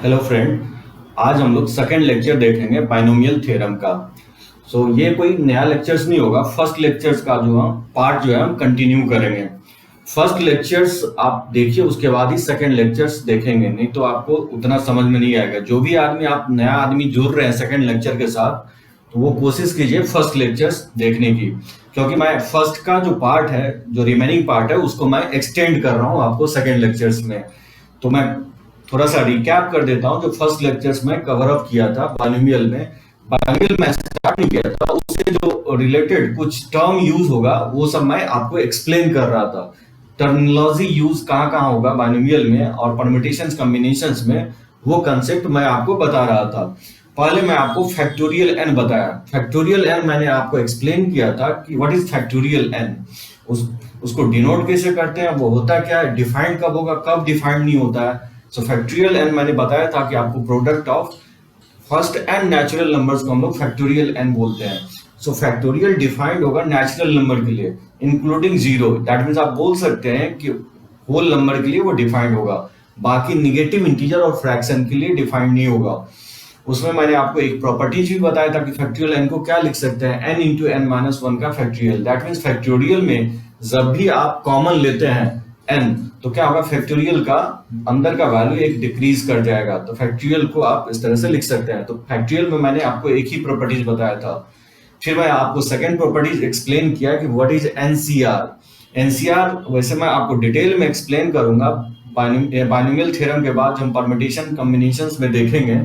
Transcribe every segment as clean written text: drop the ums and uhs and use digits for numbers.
Hello friend. आज हम लोग सेकेंड लेक्चर देखेंगे बाइनोमियल थ्योरम का। ये कोई नया लेक्चर्स नहीं होगा। फर्स्ट लेक्चर्स का जो हम पार्ट जो है हम कंटिन्यू करेंगे। फर्स्ट लेक्चर्स आप देखिए, उसके बाद ही सेकेंड लेक्चर्स देखेंगे, नहीं तो आपको उतना समझ में नहीं आएगा। जो भी आदमी आप नया आदमी जुड़ रहे हैं सेकेंड लेक्चर के साथ, तो वो कोशिश कीजिए फर्स्ट लेक्चर्स देखने की, क्योंकि मैं फर्स्ट का जो पार्ट है, जो रिमेनिंग पार्ट है, उसको मैं एक्सटेंड कर रहा हूँ आपको सेकेंड लेक्चर्स में। तो मैं थोड़ा सा रिकैप कर देता हूँ जो फर्स्ट लेक्चर्स में कवर अप किया था बाइनोमियल में। बाइनोमियल में स्टार्ट नहीं किया था, उससे जो रिलेटेड कुछ टर्म यूज होगा वो सब मैं आपको एक्सप्लेन कर रहा था। टर्मिनोलॉजी यूज कहाँ कहाँ होगा बाइनोमियल में और परम्यूटेशंस कॉम्बिनेशंस में, वो कंसेप्ट मैं आपको बता रहा था। पहले मैं आपको फैक्टोरियल एन बताया। फैक्टोरियल एन मैंने आपको एक्सप्लेन किया था कि व्हाट इज फैक्टोरियल एन, उसको डिनोट कैसे करते हैं, वो होता क्या है, डिफाइंड कब होगा, कब डिफाइंड नहीं होता है। फैक्टोरियल एन मैंने बताया था कि आपको product of first and natural numbers को हम लोग फैक्टोरियल एन बोलते हैं। फैक्टोरियल डिफाइंड होगा नेचुरल नंबर के लिए इंक्लूडिंग जीरो। दैट मीन्स आप बोल सकते हैं कि होल नंबर के लिए वो डिफाइंड होगा, बाकी निगेटिव इंटीजर और फ्रैक्शन के लिए डिफाइंड नहीं होगा। उसमें मैंने आपको एक प्रॉपर्टीज भी बताया था कि फैक्टोरियल एन को क्या लिख सकते हैं, n into n minus one का फैक्टोरियल। दैट मीन्स फैक्टोरियल में जब भी आप कॉमन लेते हैं एन, तो क्या होगा, फैक्टोरियल का अंदर का वैल्यू एक डिक्रीज कर जाएगा। तो फैक्टोरियल को आप इस तरह से लिख सकते हैं। तो फैक्टोरियल में मैंने आपको एक ही प्रॉपर्टीज बताया था। फिर मैं आपको सेकंड प्रॉपर्टीज एक्सप्लेन किया कि व्हाट इज एनसीआर। एनसीआर वैसे मैं आपको डिटेल में एक्सप्लेन करूंगा बाइनोमियल थ्योरम के बाद, जो हम परम्यूटेशन कॉम्बिनेशंस में देखेंगे।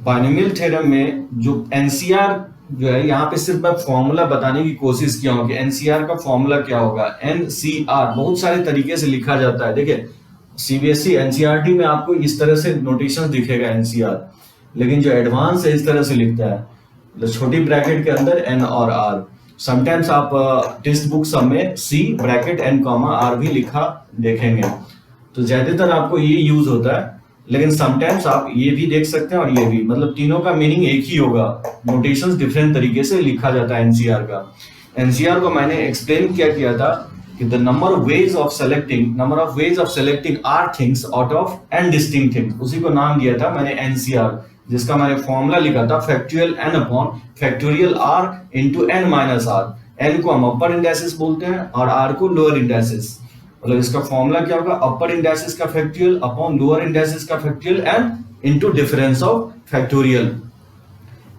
बाइनोमियल थ्योरम में जो एनसीआर जो है, यहाँ पे सिर्फ मैं फॉर्मूला बताने की कोशिश किया हूँ कि एनसीआर का फॉर्मूला क्या होगा। एनसीआर बहुत सारे तरीके से लिखा जाता है। देखिए, सीबीएसई एनसीईआरटी में आपको इस तरह से नोटेशन दिखेगा एनसीआर, लेकिन जो एडवांस है इस तरह से लिखता है, छोटी ब्रैकेट के अंदर एन और आर। समटाइम्स आप टेक्स्ट बुक सब में सी ब्रैकेट एन कॉमा आर भी लिखा देखेंगे। तो ज्यादातर आपको ये यूज होता है, लेकिन समटाइम्स आप ये भी देख सकते हैं और ये भी, मतलब तीनों का मीनिंग एक ही होगा। नोटेशंस डिफरेंट तरीके से लिखा जाता है एनसीआर का। एनसीआर को मैंने एक्सप्लेन किया था कि the number of ways of selecting r things out of n distinct things, उसी को नाम दिया था मैंने एनसीआर, जिसका मैंने फॉर्मूला लिखा था factorial n upon factorial r into n minus r. N को हम अपर इंडाइसिस बोलते हैं और आर को लोअर इंडाइसिस। मतलब इसका फॉर्मूला क्या होगा, अपर इंडाइसिस का फैक्टोरियल अपॉन लोअर इंडाइसिस का factorial n into difference of factorial.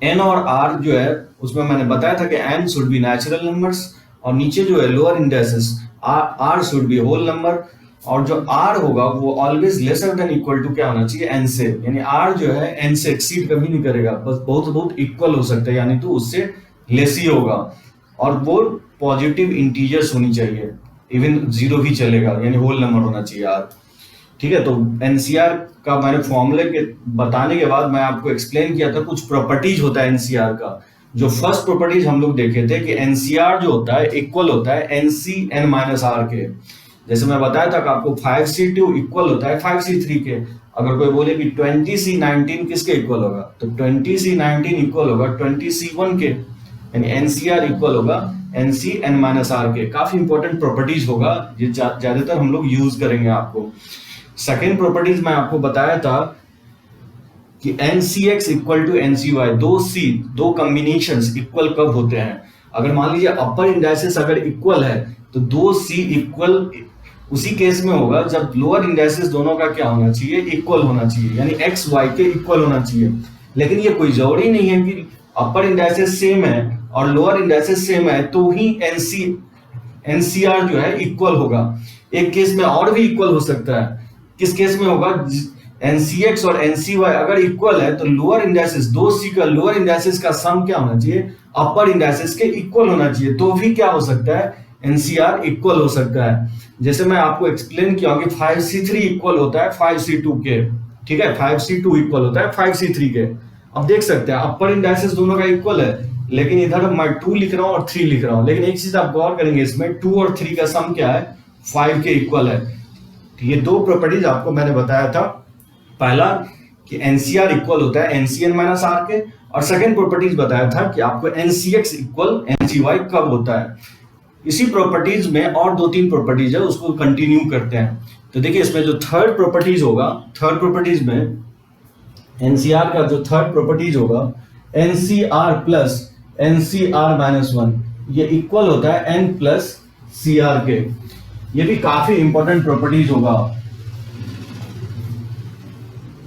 N और आर जो है उसमें मैंने बताया था कि n should be natural numbers, और नीचे जो है lower indices r should be whole number, और जो आर होगा वो always lesser than equal to क्या होना चाहिए, एन से। यानी आर जो है एन से एक्सीड कभी नहीं करेगा, बस बहुत बहुत इक्वल हो सकता है, यानी तो उससे लेस ही होगा। और वो पॉजिटिव इंटीजर्स होनी चाहिए, इवन जीरो भी चलेगा, यानी होल नंबर होना चाहिए आर। ठीक है, तो एनसीआर का मैंने फॉर्मूले के बताने के बाद मैं आपको एक्सप्लेन किया था कुछ प्रॉपर्टीज होता है एनसीआर का। जो फर्स्ट प्रॉपर्टीज हम लोग देखे थे कि एनसीआर जो होता है इक्वल होता है एनसी एन माइनस आर के। जैसे मैं बताया था कि आपको 5C2 इक्वल होता है 5C3 के। अगर कोई बोले कि 20C19 किसके इक्वल होगा, तो 20C19 इक्वल होगा 20C1 के, यानी एनसीआर इक्वल होगा एनसी एन माइनस आर के। काफी इंपॉर्टेंट प्रॉपर्टीज होगा, ये ज्यादातर हम लोग यूज करेंगे आपको। सेकेंड प्रॉपर्टीज मैं आपको बताया था कि एनसीएक्स इक्वल टू एनसीवाई, दो कॉम्बिनेशंस इक्वल कब होते हैं। अगर मान लीजिए अपर इंडाइसिस अगर इक्वल है, तो दो सी इक्वल उसी केस में होगा जब लोअर इंडाइसिस दोनों का क्या होना चाहिए, इक्वल होना चाहिए, यानी एक्स वाई के इक्वल होना चाहिए। लेकिन ये कोई जरूरी नहीं है कि अपर इंडाइसिस सेम है और लोअर इंडाइसिस सेम है तो ही एनसीआर जो है इक्वल होगा। एक केस में और भी इक्वल हो सकता है। किस केस में होगा, एनसीएक्स और एनसीवाई अगर इक्वल है तो लोअर इंडाइसिस, दो सी का लोअर इंडाइसिस का सम क्या होना चाहिए, अपर इंडाइसिस के इक्वल होना चाहिए, तो भी क्या हो सकता है, एनसीआर इक्वल हो सकता है। जैसे मैं आपको एक्सप्लेन किया कि 5C3 इक्वल होता है 5C2 के। ठीक है, 5C2 इक्वल होता है 5C3 के। अब देख सकते हैं अपर इंडाइसिस दोनों का इक्वल है, लेकिन इधर मैं 2 लिख रहा हूं और 3 लिख रहा हूं। लेकिन एक चीज आप गौर करेंगे इसमें, 2 और 3 का सम क्या है, 5 के इक्वल है। पहला कि एनसीआर इक्वल होता है एनसीएक्स इक्वल टू एनसीवाई, दो सी का लोअर इंडाइसिस दोनों का इक्वल है, लेकिन इधर मैं 2 लिख रहा हूं और 3 लिख रहा हूं। लेकिन एक चीज आप गौर करेंगे इसमें 2 और 3 का सम क्या है, 5 के इक्वल है। ये दो प्रॉपर्टीज आपको मैंने बताया था। पहला कि एनसीआर इक्वल होता है एनसीएन माइनस आर के, और सेकंड प्रॉपर्टीज बताया था कि आपको एनसीएक्स इक्वल एनसीवाई कब होता है। इसी प्रॉपर्टीज में और 2-3 प्रॉपर्टीज है, उसको कंटिन्यू करते हैं। तो देखिए इसमें जो थर्ड प्रॉपर्टीज होगा, थर्ड प्रॉपर्टीज में एनसीआर का जो थर्ड प्रॉपर्टीज होगा, एनसीआर प्लस एनसीआर माइनस 1, ये इक्वल होता है एन प्लस सीआर के। ये भी काफी इंपॉर्टेंट प्रॉपर्टीज होगा,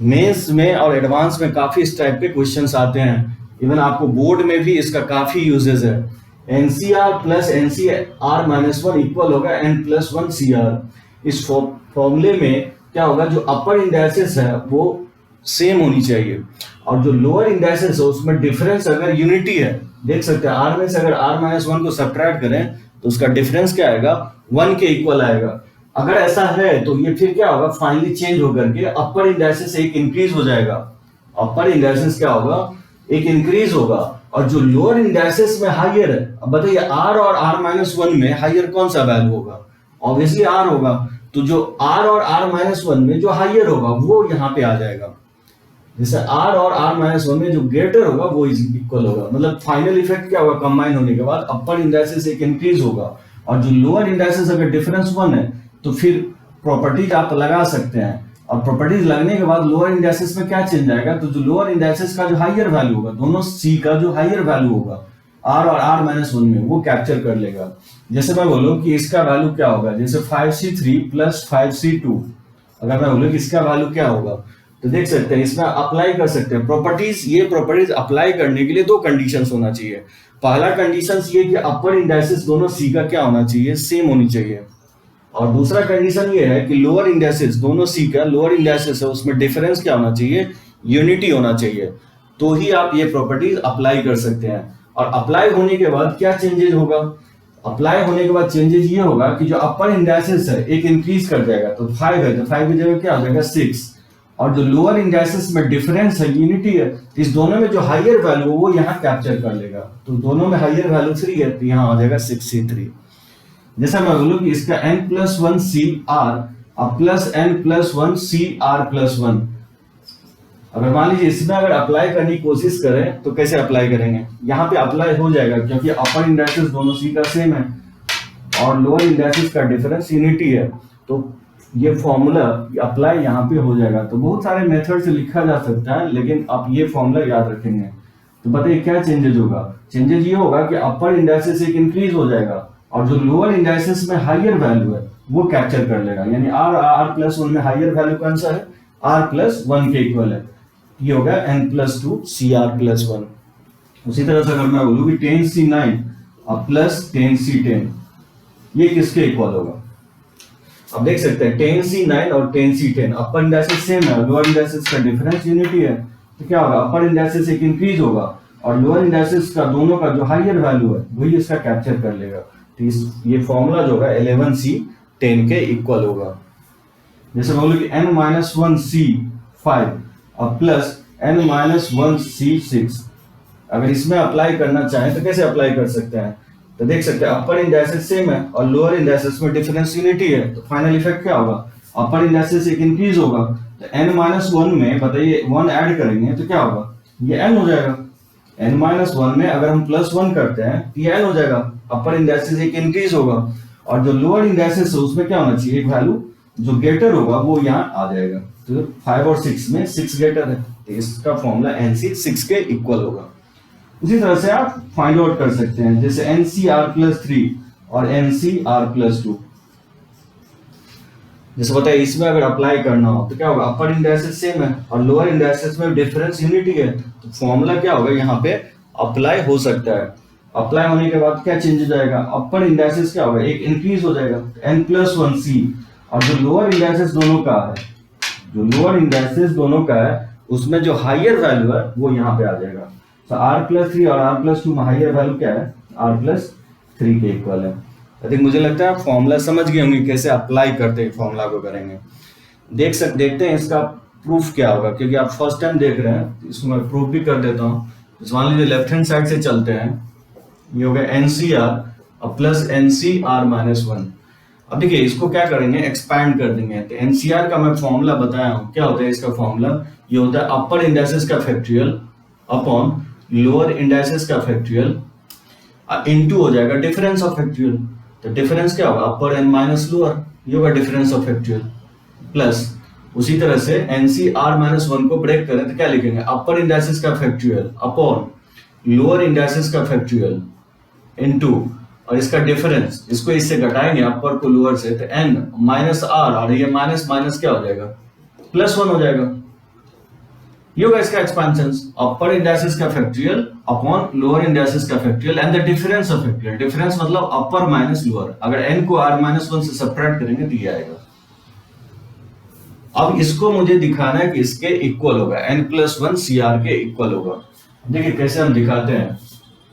मेंस में और एडवांस में काफी इस टाइप के क्वेश्चंस आते हैं। इवन आपको बोर्ड में भी इसका काफी यूजेस है। NCR plus NCR minus 1 equal होगा एन प्लस 1 सीआर। इस फॉर्मूले में क्या होगा, जो अपर इंडाइसेस है वो सेम होनी चाहिए, और जो लोअर इंडाइसेस है उसमें डिफरेंस अगर यूनिटी है, देख सकते हैं आर में से अगर आर माइनस 1 को सब्ट्रैक्ट करें तो उसका डिफरेंस क्या आएगा, 1 के इक्वल आएगा। अगर ऐसा है तो ये फिर क्या होगा, फाइनली चेंज होकर के अपर इंडाइसेस एक इंक्रीज हो जाएगा। अपर इंडाइसेस क्या होगा, एक इंक्रीज होगा, और जो लोअर इंडाइसेस में हायर है, अब बताइए आर और आर माइनस 1 में हायर कौन सा वैल्यू होगा, ऑब्वियसली आर होगा। तो जो आर और आर माइनस 1 में जो हायर होगा वो यहाँ पे आ जाएगा। जैसे आर और आर माइनस 1 में जो ग्रेटर होगा वो इक्वल होगा। मतलब फाइनल इफेक्ट क्या होगा, कंबाइन होने के बाद अपर इंडाइसेस एक इंक्रीज होगा, और जो लोअर इंडाइसेस अगर डिफरेंस 1 है तो फिर प्रॉपर्टीज आप लगा सकते हैं, और प्रॉपर्टीज लगने के बाद लोअर इंडाइसेस में क्या चेंज आएगा, तो जो लोअर इंडाइसेस का जो हायर वैल्यू होगा, दोनों सी का जो हायर वैल्यू होगा आर और आर माइनस 1 में, वो कैप्चर कर लेगा। जैसे मैं बोलूं कि इसका वैल्यू क्या होगा, जैसे 5C3 प्लस 5C2, अगर मैं बोलूं कि इसका वैल्यू क्या होगा, तो देख सकते हैं इसमें अप्लाई कर सकते हैं प्रॉपर्टीज। ये प्रॉपर्टीज अप्लाई करने के लिए 2 कंडीशंस होना चाहिए। पहला कंडीशन ये कि अपर इंडाइसेस दोनों सी का क्या होना चाहिए, सेम होनी चाहिए, और दूसरा कंडीशन ये है कि लोअर इंडाइसेस दोनों सी का लोअर इंडाइसेस है उसमें डिफरेंस क्या होना चाहिए, यूनिटी होना चाहिए, तो ही आप ये प्रॉपर्टीज अप्लाई कर सकते हैं। और अप्लाई होने के बाद क्या चेंजेस होगा, अप्लाई होने के बाद चेंजेस ये होगा कि जो अपर इंडाइसेस है एक इंक्रीज कर जाएगा, तो 5 है तो 5 की जगह क्या हो जाएगा 6, और जो लोअर इंडाइसेस में डिफरेंस है, यूनिटी है, इस दोनों में जो हायर वैल्यू वो यहाँ कैप्चर कर लेगा। तो दोनों में हायर वैल्यू 3 है तो यहाँ आ जाएगा 6C3। जैसा मैं बोलूं कि इसका n+1 CR अब प्लस n+1 CR+1, अगर मान लीजिए इसमें अगर अप्लाई करने की कोशिश करें तो कैसे अप्लाई करेंगे, यहाँ पे अप्लाई हो जाएगा क्योंकि अपर इंडाइसेस दोनों सी का सेम है और लोअर इंडाइसेस का डिफरेंस यूनिटी है, तो ये फॉर्मूला अप्लाई यहाँ पे हो जाएगा। तो बहुत सारे मेथड से लिखा जा सकता है, लेकिन आप ये फॉर्मूला याद रखेंगे। तो बताइए क्या चेंजेस होगा, चेंजेस ये होगा कि अपर इंडाइसेस एक इंक्रीज हो जाएगा, और जो लोअर इंडाइसेस में हायर वैल्यू है वो कैप्चर कर लेगा, यानी r+1 में हायर वैल्यू कौन सा है, r+1 के इक्वल है, ये होगा n+2 CR+1। उसी तरह से अगर मैं बोलूं कि 10C9 अब प्लस 10C10, ये किसके इक्वल होगा, अब देख सकते हैं 10C9 और 10C10 अपर इंडाइसेस सेम है, लोअर इंडाइसेस का डिफरेंस यूनिटी है, तो क्या होगा, अपर इंडाइसेस एक इंक्रीज होगा और लोअर इंडाइसेस का दोनों का जो हायर वैल्यू है वही इसका कैप्चर कर लेगा। तो ये फॉर्मूला जो होगा 11C10 के इक्वल होगा। जैसे बोलो कि n-1C5 और प्लस n-1C6, अगर इसमें अप्लाई करना चाहें तो कैसे अप्लाई कर सकते हैं, तो देख सकते हैं अपर इंडाइसेस सेम है और लोअर इंडाइसेस में डिफरेंस यूनिटी है, तो फाइनल इफेक्ट क्या होगा, अपर इंडाइसेस एक इंक्रीज होगा, तो n-1 में बताइए 1 ऐड करेंगे तो क्या होगा, ये n हो जाएगा। n-1 में अगर हम +1 करते हैं तो ये n हो जाएगा, अपर इंडाइसेस एक इंक्रीज होगा, और जो लोअर इंडाइसेस है उसमें क्या होना चाहिए, एक वैल्यू जो ग्रेटर होगा वो यहाँ आ जाएगा। तो 5 और 6 में 6 ग्रेटर है, तो इसका फॉर्मूला NC 6 के इक्वल होगा। उसी तरह से आप फाइंड आउट कर सकते हैं, जैसे NCR+3 और NCR+2। जैसे बताइए इसमें अगर अप्लाई करना हो तो क्या होगा, अपर इंडाइसेस सेम है और लोअर इंडाइसेस में डिफरेंस यूनिटी है, तो फॉर्मूला क्या होगा, यहाँ पे अप्लाई हो सकता है। अप्लाई होने के बाद क्या चेंज हो जाएगा, अपर इंडाइसेस क्या होगा, एक इंक्रीज हो जाएगा n+1C, और जो लोअर इंडाइसेस दोनों का है, जो लोअर इंडाइसेस दोनों का है उसमें जो हायर वैल्यू है वो यहाँ पे आ जाएगा। तो r+3 और r+2 में हायर वैल्यू क्या है, r+3 के इक्वल है। आई थिंक मुझे लगता है आप फॉर्मूला समझ गए होंगे कैसे अप्लाई करते हैं, फॉर्मूला को करेंगे। देखते हैं इसका प्रूफ क्या होगा, क्योंकि आप फर्स्ट टाइम देख रहे हैं, इसको मैं प्रूफ भी कर देता हूँ। तो मान लीजिए लेफ्ट हैंड साइड से चलते हैं, ये हो गया NCR और प्लस NCR-1। अब देखिए इसको क्या करेंगे, एक्सपैंड कर देंगे। तो NCR का मैं फॉर्मूला बताया हूँ, क्या होता है इसका फॉर्मूला, ये होता है अपर इंडाइसेस का फैक्टोरियल अपॉन लोअर इंडाइसेस का फैक्टोरियल इनटू हो जाएगा डिफरेंस ऑफ फैक्टोरियल। तो डिफरेंस क्या होगा, अपर n माइनस लोअर, ये होगा डिफरेंस ऑफ फैक्टोरियल। प्लस उसी तरह से NC R-1 को ब्रेक करें तो क्या लिखेंगे, अपर इंडाइसिस का फैक्टोरियल अपॉन लोअर इंडाइसिस का फैक्टोरियल इनटू, और इसका डिफरेंस, इसको इससे घटाएंगे अपर को लोअर से, तो n माइनस आर, और ये माइनस माइनस क्या हो जाएगा, +1 हो जाएगा। ये होगा इसका एक्सपेंशन, अपर इंडाइसिस का फैक्टोरियल अपॉन लोअर इंडाइसिस का factorial and the difference of factorial. Difference मतलब अपर माइनस लोअर, अगर n को R-1 से सब्ट्रैक्ट करेंगे तो ये आएगा। अब इसको मुझे दिखाना है कि इसके इक्वल होगा, n+1 CR के इक्वल होगा। देखिए कैसे हम दिखाते हैं,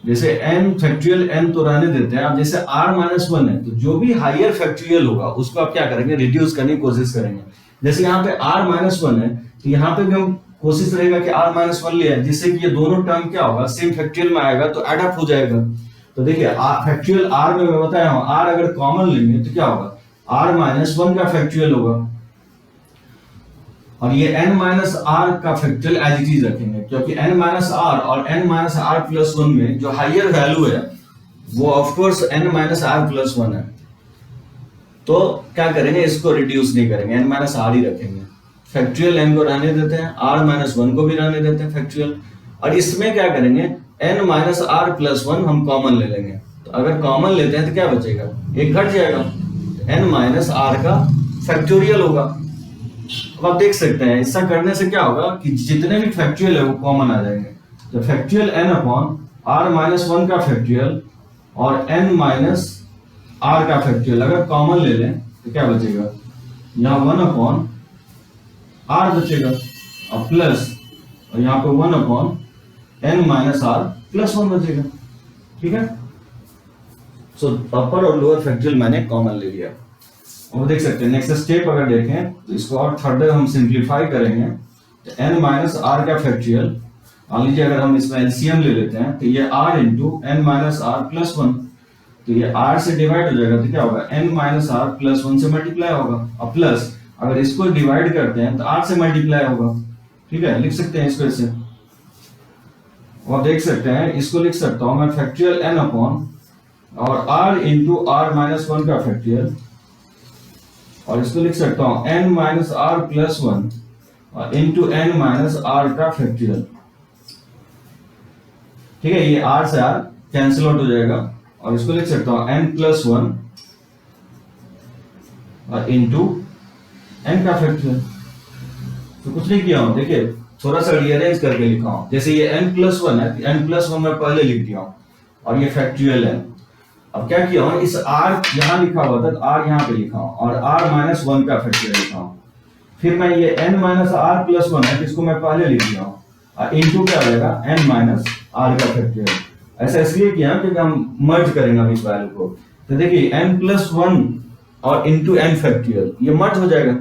जैसे n फैक्टोरियल n तो रहने देते हैं, अब जैसे R-1 है तो जो भी हायर फैक्टोरियल होगा उसको आप क्या करेंगे, रिड्यूस करने की कोशिश करेंगे। जैसे यहाँ पे R-1 है तो यहाँ पे भी हम कोशिश रहेगा कि R-1 ले आए, जिससे कि ये दोनों टर्म क्या होगा, सेम फैक्टोरियल में आएगा तो एड अप हो जाएगा। तो देखिए फैक्टोरियल R में मैं बताया हूँ, R अगर कॉमन लेंगे तो क्या होगा, R-1 का फैक्टोरियल होगा, और ये n-r का फैक्टोरियल एज इट इज रखेंगे, क्योंकि n-r और n-r+1 में जो हायर वैल्यू है वो ऑफ कोर्स n-r+1 है। तो क्या करेंगे, इसको रिड्यूस नहीं करेंगे, n-r ही रखेंगे। फैक्टोरियल n को रहने देते हैं, r-1 को भी रहने देते हैं फैक्टोरियल, और इसमें क्या करेंगे, n-r+1 हम कॉमन ले लेंगे। तो अगर कॉमन लेते हैं तो क्या बचेगा, एक घट जाएगा, n-r का फैक्टोरियल होगा। अब आप देख सकते हैं ऐसा करने से क्या होगा कि जितने भी फैक्टोरियल है वो कॉमन आ जाएंगे। तो फैक्टोरियल n अपॉन R-1 का फैक्टोरियल और n-r का फैक्टोरियल अगर कॉमन ले लें तो क्या बचेगा, यहाँ 1 अपॉन r बचेगा, और प्लस, और यहाँ पे 1 अपॉन n-r+1 बचेगा। ठीक है, सो अपर और लोअर फैक्टोरियल मैंने कॉमन ले लिया। और देख सकते हैं नेक्स्ट स्टेप अगर देखें तो इसको और फर्दर हम सिंप्लीफाई करेंगे, तो n-r का फैक्टोरियल, मान लीजिए अगर हम इसमें एलसीएम ले लेते हैं तो ये r इंटू n-r+1, तो ये r से डिवाइड हो जाएगा तो क्या होगा, n-r+1 से मल्टीप्लाई होगा, और प्लस अगर इसको डिवाइड करते हैं तो r से मल्टीप्लाई होगा। ठीक है, लिख सकते हैं इसको ऐसे, और देख सकते हैं इसको लिख सकता हूं मैं फैक्टोरियल n अपॉन और r इंटू r-1 का फैक्टोरियल, और इसको लिख सकता हूं n-r+1 और इंटू n-r का फैक्टोरियल। ठीक है, ये r से r कैंसिल आउट हो जाएगा, और इसको लिख सकता हूं n+1 और इंटू n का फैक्टोरियल। तो कुछ नहीं किया हूं, देखिए थोड़ा सा रीअरेंज करके लिखा हूं। जैसे ये n+1 है, n+1 मैं पहले लिख दिया हूं, और ये फैक्टोरियल है। अब क्या किया हूं, इस r यहां लिखा हुआ था, r यहां पे लिखा हूं, और r-1 का फैक्टोरियल लिखा हूं। फिर मैं ये n-r+1 है जिसको मैं पहले लिख दिया हूं, और इनटू क्या हो जाएगा, n-r का फैक्टोरियल। ऐसा इसलिए किया क्योंकि हम मर्ज करेंगे अब इस वैल्यू को। तो देखिए n+1 और इनटू n फैक्टोरियल ये मर्ज हो जाएगा,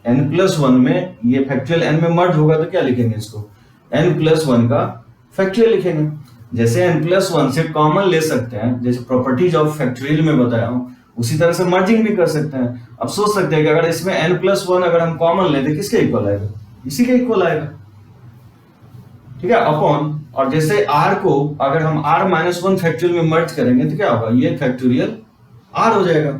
n+1 में ये फैक्टोरियल n में मर्ज होगा तो क्या लिखेंगे, इसको n+1 का फैक्टोरियल लिखेंगे। जैसे n+1 से कॉमन ले सकते हैं, जैसे प्रॉपर्टीज ऑफ फैक्टोरियल में बताया हूं, उसी तरह से मर्जिंग भी कर सकते हैं। अब सोच सकते हैं कि अगर इसमें n+1 अगर हम कॉमन लेते तो किसके इक्वल आएगा, इसी के इक्वल आएगा। ठीक है, अपॉन, और जैसे r को अगर हम r-1 फैक्टोरियल में मर्ज करेंगे तो क्या होगा, ये फैक्टोरियल r हो जाएगा।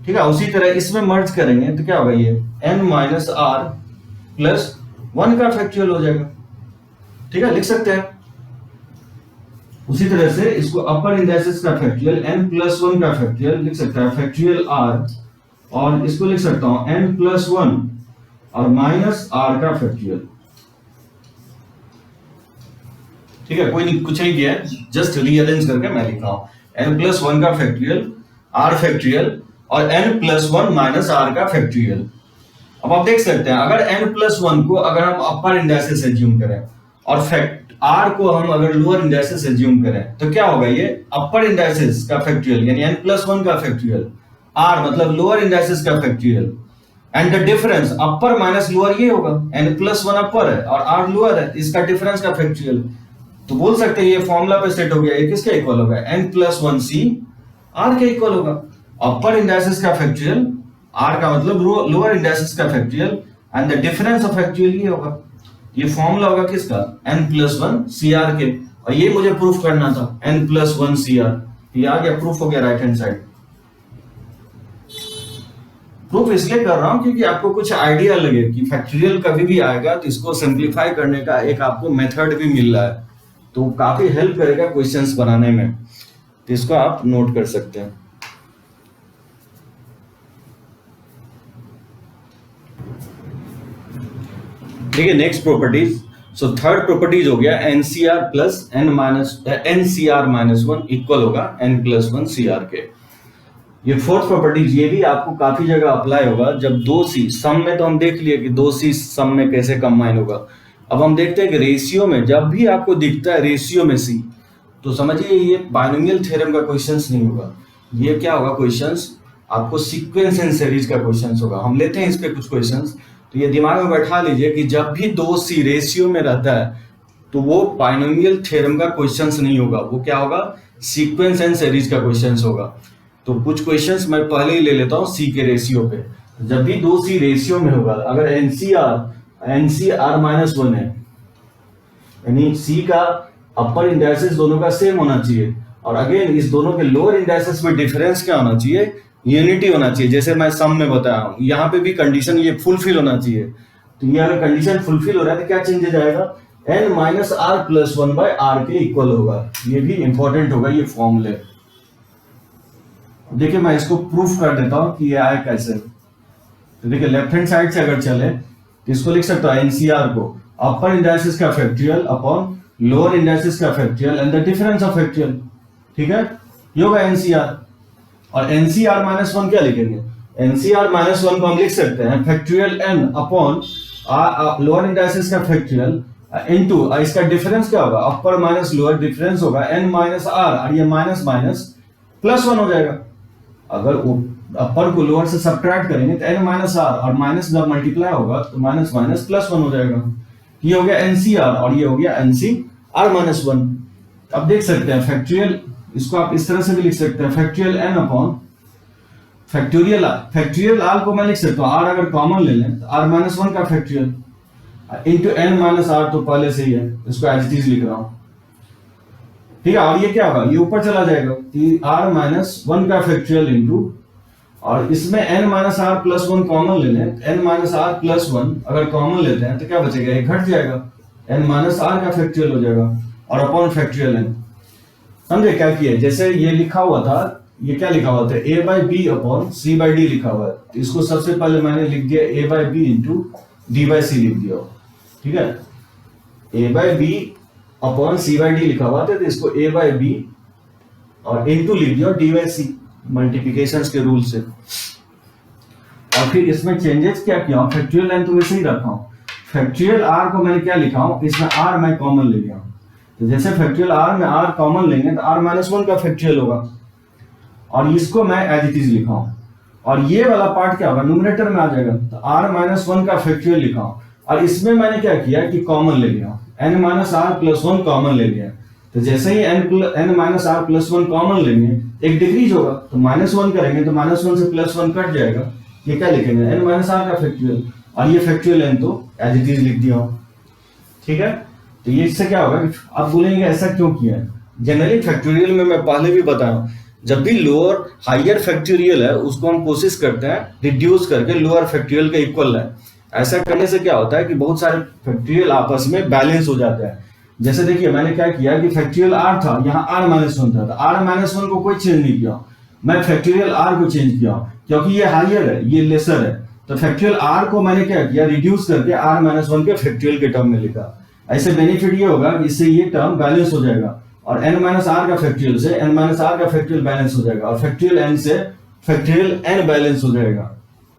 ठीक है, उसी तरह इसमें मर्ज करेंगे तो क्या होगा, ये n-r+1 का फैक्टोरियल हो जाएगा। ठीक है, लिख सकते हैं। उसी तरह से इसको अपर इंडाइसिस का फैक्टोरियल n+1 का फैक्टोरियल लिख सकता है फैक्टोरियल r, और इसको लिख सकता हूं n+1 और -r का फैक्टोरियल। ठीक है, कोई नहीं, कुछ नहीं किया है, जस्ट रीअरेंज करके मैं लिखा हूं n+1 का फैक्टोरियल, r फैक्टोरियल और n+1 -r का फैक्टोरियल। अब आप देख सकते हैं अगर n+1 को अगर हम अपर इंडाइसिस एज्यूम करें और r को हम अगर लोअर इंडाइसिस एज्यूम करें तो क्या होगा, ये अपर इंडाइसिस का फैक्टोरियल यानी n+1 का फैक्टोरियल, r मतलब लोअर इंडाइसिस का factorial, and the difference upper minus lower ये होगा, n+1 अपर है और r लोअर है, इसका डिफरेंस का फैक्टोरियल। तो बोल सकते हैं ये फॉर्मूला पे सेट हो गया, ये किसके इक्वल होगा, n+1c r के इक्वल होगा। अपर इंडाइसिस का फैक्टोरियल, r का मतलब लोअर इंडाइसिस का factorial, and the difference of factorial ये होगा। ये फॉर्मूला होगा किसका, n+1 cr के, और ये मुझे प्रूफ करना था n+1 cr, ये आ गया, प्रूफ हो गया राइट हैंड साइड। प्रूफ इसलिए कर रहा हूं क्योंकि आपको कुछ आइडिया लगे कि फैक्टोरियल कभी भी आएगा तो इसको सिंप्लीफाई करने का एक आपको मेथड भी मिल रहा है, तो काफी हेल्प करेगा क्वेश्चंस बनाने में, तो इसको आप नोट कर सकते हैं। ठीक है, next properties. So third properties हो गया NCR plus NCR minus one equal होगा एन प्लस वन सीआर के। ये फोर्थ प्रॉपर्टीज, ये भी आपको काफी जगह अप्लाई होगा। जब दो सी सम में, तो हम देख लिए कि दो सी सम में कैसे कंबाइन होगा। अब हम देखते हैं कि रेशियो में जब भी आपको दिखता है रेशियो में सी, तो समझिए ये बाइनोमियल थ्योरम का क्वेश्चंस नहीं होगा, ये क्या होगा क्वेश्चंस, आपको सीक्वेंस एंड सीरीज का क्वेश्चंस होगा। हम लेते हैं इस पे कुछ क्वेश्चंस, तो ये दिमाग में बैठा लीजिए कि जब भी दो सी रेशियो में रहता है तो वो बाइनोमियल थ्योरम का क्वेश्चंस नहीं होगा, वो क्या होगा, सीक्वेंस एंड सीरीज का क्वेश्चंस होगा। तो कुछ क्वेश्चंस मैं पहले ही ले लेता हूँ सी के रेशियो पे। जब भी दो सी रेशियो में होगा, अगर एनसीआर माइनस वन है, यानी सी का अपर इंडाइसेस दोनों का सेम होना चाहिए, और अगेन इस दोनों के लोअर इंडाइसेस में डिफरेंस क्या होना चाहिए, यूनिटी होना चाहिए। जैसे मैं सम में बताया हूं, यहाँ पे भी कंडीशन ये फुलफिल होना चाहिए। तो ये अगर कंडीशन फुलफिल हो रहा है तो क्या चेंजेस आएगा, n minus are plus one by r के इक्वल होगा। ये भी इंपॉर्टेंट होगा ये फॉर्मूले। देखिए मैं इसको प्रूफ कर देता हूं कि ये आए कैसे। तो देखिए लेफ्ट हैंड साइड से अगर चले तो इसको लिख सकता हूं एनसीआर को अपर इंडाइसेस का फैक्टोरियल अपॉन लोअर इंडाइसेस का factorial and the difference of factorial. ठीक है, ये होगा एनसीआर। और एनसीआर माइनस वन क्या लिखेंगे, एनसीआर माइनस वन को हम लिख सकते हैं factorial n upon lower indices का फैक्टोरियल इनटू इसका डिफरेंस क्या होगा, अपर माइनस लोअर डिफरेंस होगा एन माइनस आर, और ये माइनस माइनस प्लस वन हो जाएगा। अगर अपर को लोअर से सब्ट्रैक्ट करेंगे तो एन माइनस आर, और माइनस जब मल्टीप्लाई होगा तो माइनस माइनस प्लस वन हो जाएगा। ये हो गया एनसीआर और ये हो गया एनसीआर माइनस वन। अब देख सकते हैं फैक्टोरियल, इसको आप इस तरह से भी लिख सकते हैं factorial n upon factorial r. Factorial r को मैं लिख सकता हूं, आर अगर कॉमन ले लें तो आर माइनस वन का factorial into n minus r, तो पहले से ही है, इसको एज इट इज लिख रहा हूं। ठीक है, और ये क्या होगा, ये ऊपर चला जाएगा, आर माइनस वन का फैक्टोरियल इंटू, और इसमें n minus are plus one common ले लें, n minus are plus one अगर कॉमन लेते हैं तो क्या बचेगा, ये घट जाएगा, एन माइनस आर का फैक्टोरियल हो जाएगा और अपॉन फैक्टोरियल एन। समझे क्या किया, जैसे ये लिखा हुआ था, ये क्या लिखा हुआ था, A by B upon C by D लिखा हुआ है, तो इसको सबसे पहले मैंने लिख दिया A by B into D by C लिख दिया। ठीक है, A by B upon C by D लिखा हुआ था, तो इसको ए बाई बी और इंटू लिख दिया डी बाई सी मल्टीप्लिकेशन के रूल से। और फिर इसमें चेंजेस क्या किया हूं, फैक्टोरियल एन तो वैसे ही रखा हूं, फैक्टोरियल आर को मैंने क्या लिखा हूं, इसमें आर मैं कॉमन ले लिया। तो जैसे फैक्टोरियल आर में आर कॉमन लेंगे तो आर माइनस वन का फैक्टोरियल होगा, और इसको मैं एज इट इज लिखा हूं, और ये वाला पार्ट क्या होगा, न्यूमरेटर में आ जाएगा, तो आर माइनस वन का फैक्टोरियल लिखा हूं, और इसमें मैंने क्या किया कि कॉमन ले लिया, N minus are plus one common ले लिया। तो जैसे ही N minus are plus one common लेंगे एक डिक्रीज होगा, तो माइनस वन करेंगे तो माइनस वन से प्लस वन कट जाएगा, ये क्या लिखेंगे, एन माइनस आर का फैक्टोरियल, और ये फैक्टोरियल एन तो एज इट इज लिख दिया हूं। ठीक है, तो ये इससे क्या होगा, आप बोलेंगे ऐसा क्यों किया है। जनरली फैक्टोरियल में मैं पहले भी बताया, जब भी लोअर हायर फैक्टोरियल है उसको हम कोशिश करते हैं रिड्यूस करके लोअर फैक्टोरियल के इक्वल है। ऐसा करने से क्या होता है कि बहुत सारे फैक्टोरियल आपस में बैलेंस हो जाता है। जैसे देखिए मैंने क्या किया कि फैक्टोरियल आर था, यहाँ आर माइनस वन था, तो आर माइनस वन को कोई चेंज नहीं किया, मैं फैक्टोरियल आर को चेंज किया क्योंकि ये हायर है ये लेसर है, तो फैक्टोरियल आर को मैंने क्या किया, रिड्यूस करके आर माइनस वन के फैक्टोरियल के टर्म में लिखा। ऐसे बेनिफिट ये होगा कि इससे ये टर्म बैलेंस हो जाएगा, और n माइनस आर का फैक्टोरियल से n माइनस आर का फैक्टोरियल बैलेंस हो जाएगा, और फैक्टोरियल n से फैक्टोरियल n बैलेंस हो जाएगा।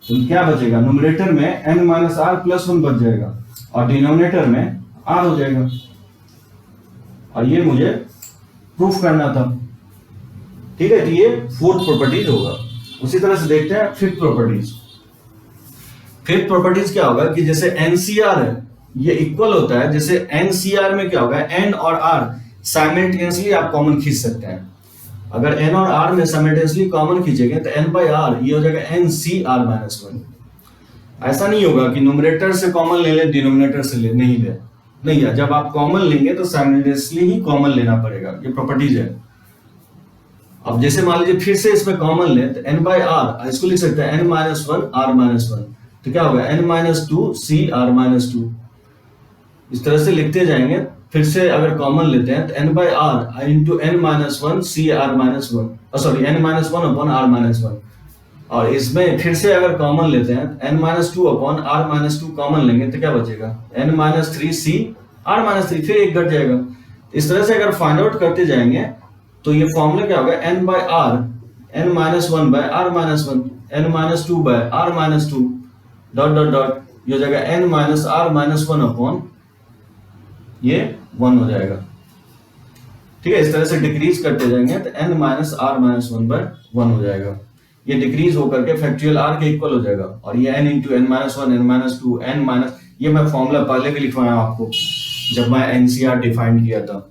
तो क्या बचेगा, न्यूमरेटर में n minus are plus one बच जाएगा और डिनोमिनेटर में r हो जाएगा, और ये मुझे प्रूफ करना था। ठीक है, तो ये फोर्थ प्रॉपर्टीज होगा। उसी तरह से देखते हैं फिफ्थ प्रॉपर्टीज। फिफ्थ प्रॉपर्टीज क्या होगा कि जैसे एनसीआर है ये इक्वल होता है, जैसे एनसीआर में क्या होगा, एन और आर साइमल्टेनियसली आप कॉमन खींच सकते हैं। अगर एन और आर में साइमल्टेनियसली कॉमन खींचेंगे तो एन बाई आर ये हो जाएगा n C r minus one. ऐसा नहीं होगा कि न्यूमरेटर से कॉमन ले लें डिनोमिनेटर से ले नहीं ले, नहीं है, जब आप कॉमन लेंगे तो साइमल्टेनियसली ही कॉमन लेना पड़ेगा, ये प्रॉपर्टीज है। अब जैसे मान लीजिए फिर से इसमें कॉमन ले तो n बाई आर, इसको लिख सकते हैं n minus one r minus one, तो क्या होगा n minus two C r minus two, इस तरह से लिखते जाएंगे। फिर से अगर कॉमन लेते हैं तो n by r into n minus one C r minus one, sorry n minus one upon r minus one, और इसमें फिर से अगर कॉमन लेते हैं तो n minus two upon r minus two common लेंगे तो क्या बचेगा n minus three C r minus three, फिर एक घट जाएगा। इस तरह से अगर फाइंड आउट करते जाएंगे तो ये फॉर्मूला क्या होगा n by r n minus one by r minus one, n minus two by r minus two, dot dot dot, ये हो जाएगा n minus r minus one upon ये वन हो जाएगा। ठीक है, इस तरह से डिक्रीज करते जाएंगे तो n minus r minus one by one हो जाएगा। ये डिक्रीज होकर के फैक्टोरियल r के इक्वल हो जाएगा, और ये n into n minus one, n minus two, n minus, ये मैं फॉर्मूला पहले भी लिखवाया आपको जब मैं एनसीआर डिफाइन किया था।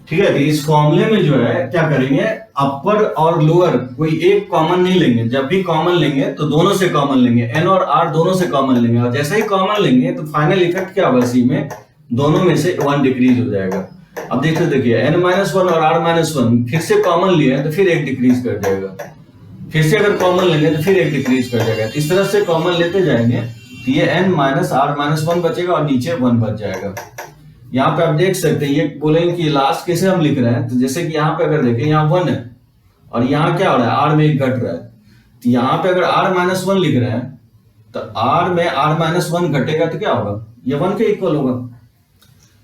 ठीक है, तो इस फॉर्मूले में जो है क्या करेंगे, अपर और लोअर कोई एक कॉमन नहीं लेंगे, जब भी कॉमन लेंगे तो दोनों से कॉमन लेंगे, n और r दोनों से कॉमन लेंगे, और जैसे ही कॉमन लेंगे तो फाइनल इफेक्ट क्या होगा, सी में दोनों में से वन डिक्रीज हो जाएगा। अब देखिए n माइनस वन और r माइनस वन फिर से कॉमन लिए तो फिर एक डिक्रीज कर जाएगा, फिर से अगर कॉमन लेंगे तो फिर एक डिक्रीज कर जाएगा। इस तरह से कॉमन लेते जाएंगे तो ये n minus r minus one बचेगा और नीचे वन बच जाएगा। यहाँ पे आप देख सकते हैं, ये बोलेंगे कि लास्ट कैसे हम लिख रहे हैं, तो जैसे कि यहाँ पे अगर देखें यहाँ वन है और यहाँ क्या हो रहा है, r में एक घट रहा है, तो यहाँ पे अगर r माइनस वन लिख रहे हैं तो r में r माइनस वन घटेगा तो क्या होगा, ये वन के इक्वल होगा।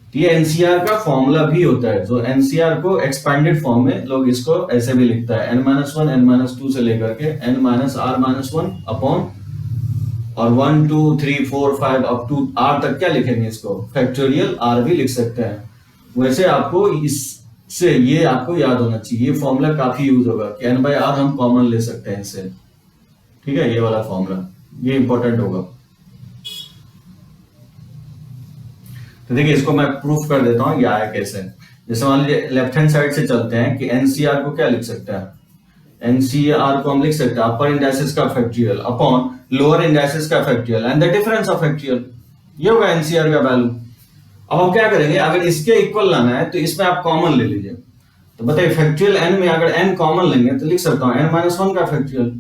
तो ये एनसीआर का फॉर्मूला भी होता है, जो एनसीआर को एक्सपेंडेड फॉर्म में लोग इसको ऐसे भी लिखता है, n minus one, n minus two से लेकर के n minus r minus one upon और 1 2 3 4 5 अप टू r तक क्या लिखेंगे, इसको फैक्टोरियल r भी लिख सकते हैं। वैसे आपको इससे ये आपको याद होना चाहिए, ये फॉर्मूला काफी यूज होगा कि n बाई आर हम कॉमन ले सकते हैं इससे। ठीक है, ये वाला फॉर्मूला ये इंपॉर्टेंट होगा। तो देखिए इसको मैं प्रूफ कर देता हूँ ये आया कैसे। जैसे मान लीजिए लेफ्ट हैंड साइड से चलते हैं कि एनसीआर को क्या लिख सकते हैं, एनसीआर को हम लिख सकते हैं अपर इंडाइसेस का फैक्टोरियल अपॉन लोअर इंडाइसेस का factorial and the difference of factorial, ये होगा एनसीआर का वैल्यू। अब हम क्या करेंगे, अगर इसके इक्वल लाना है तो इसमें आप कॉमन ले लीजिए। तो बताइए फैक्टोरियल n में अगर n कॉमन लेंगे तो लिख सकता हूँ n माइनस वन का फैक्टोरियल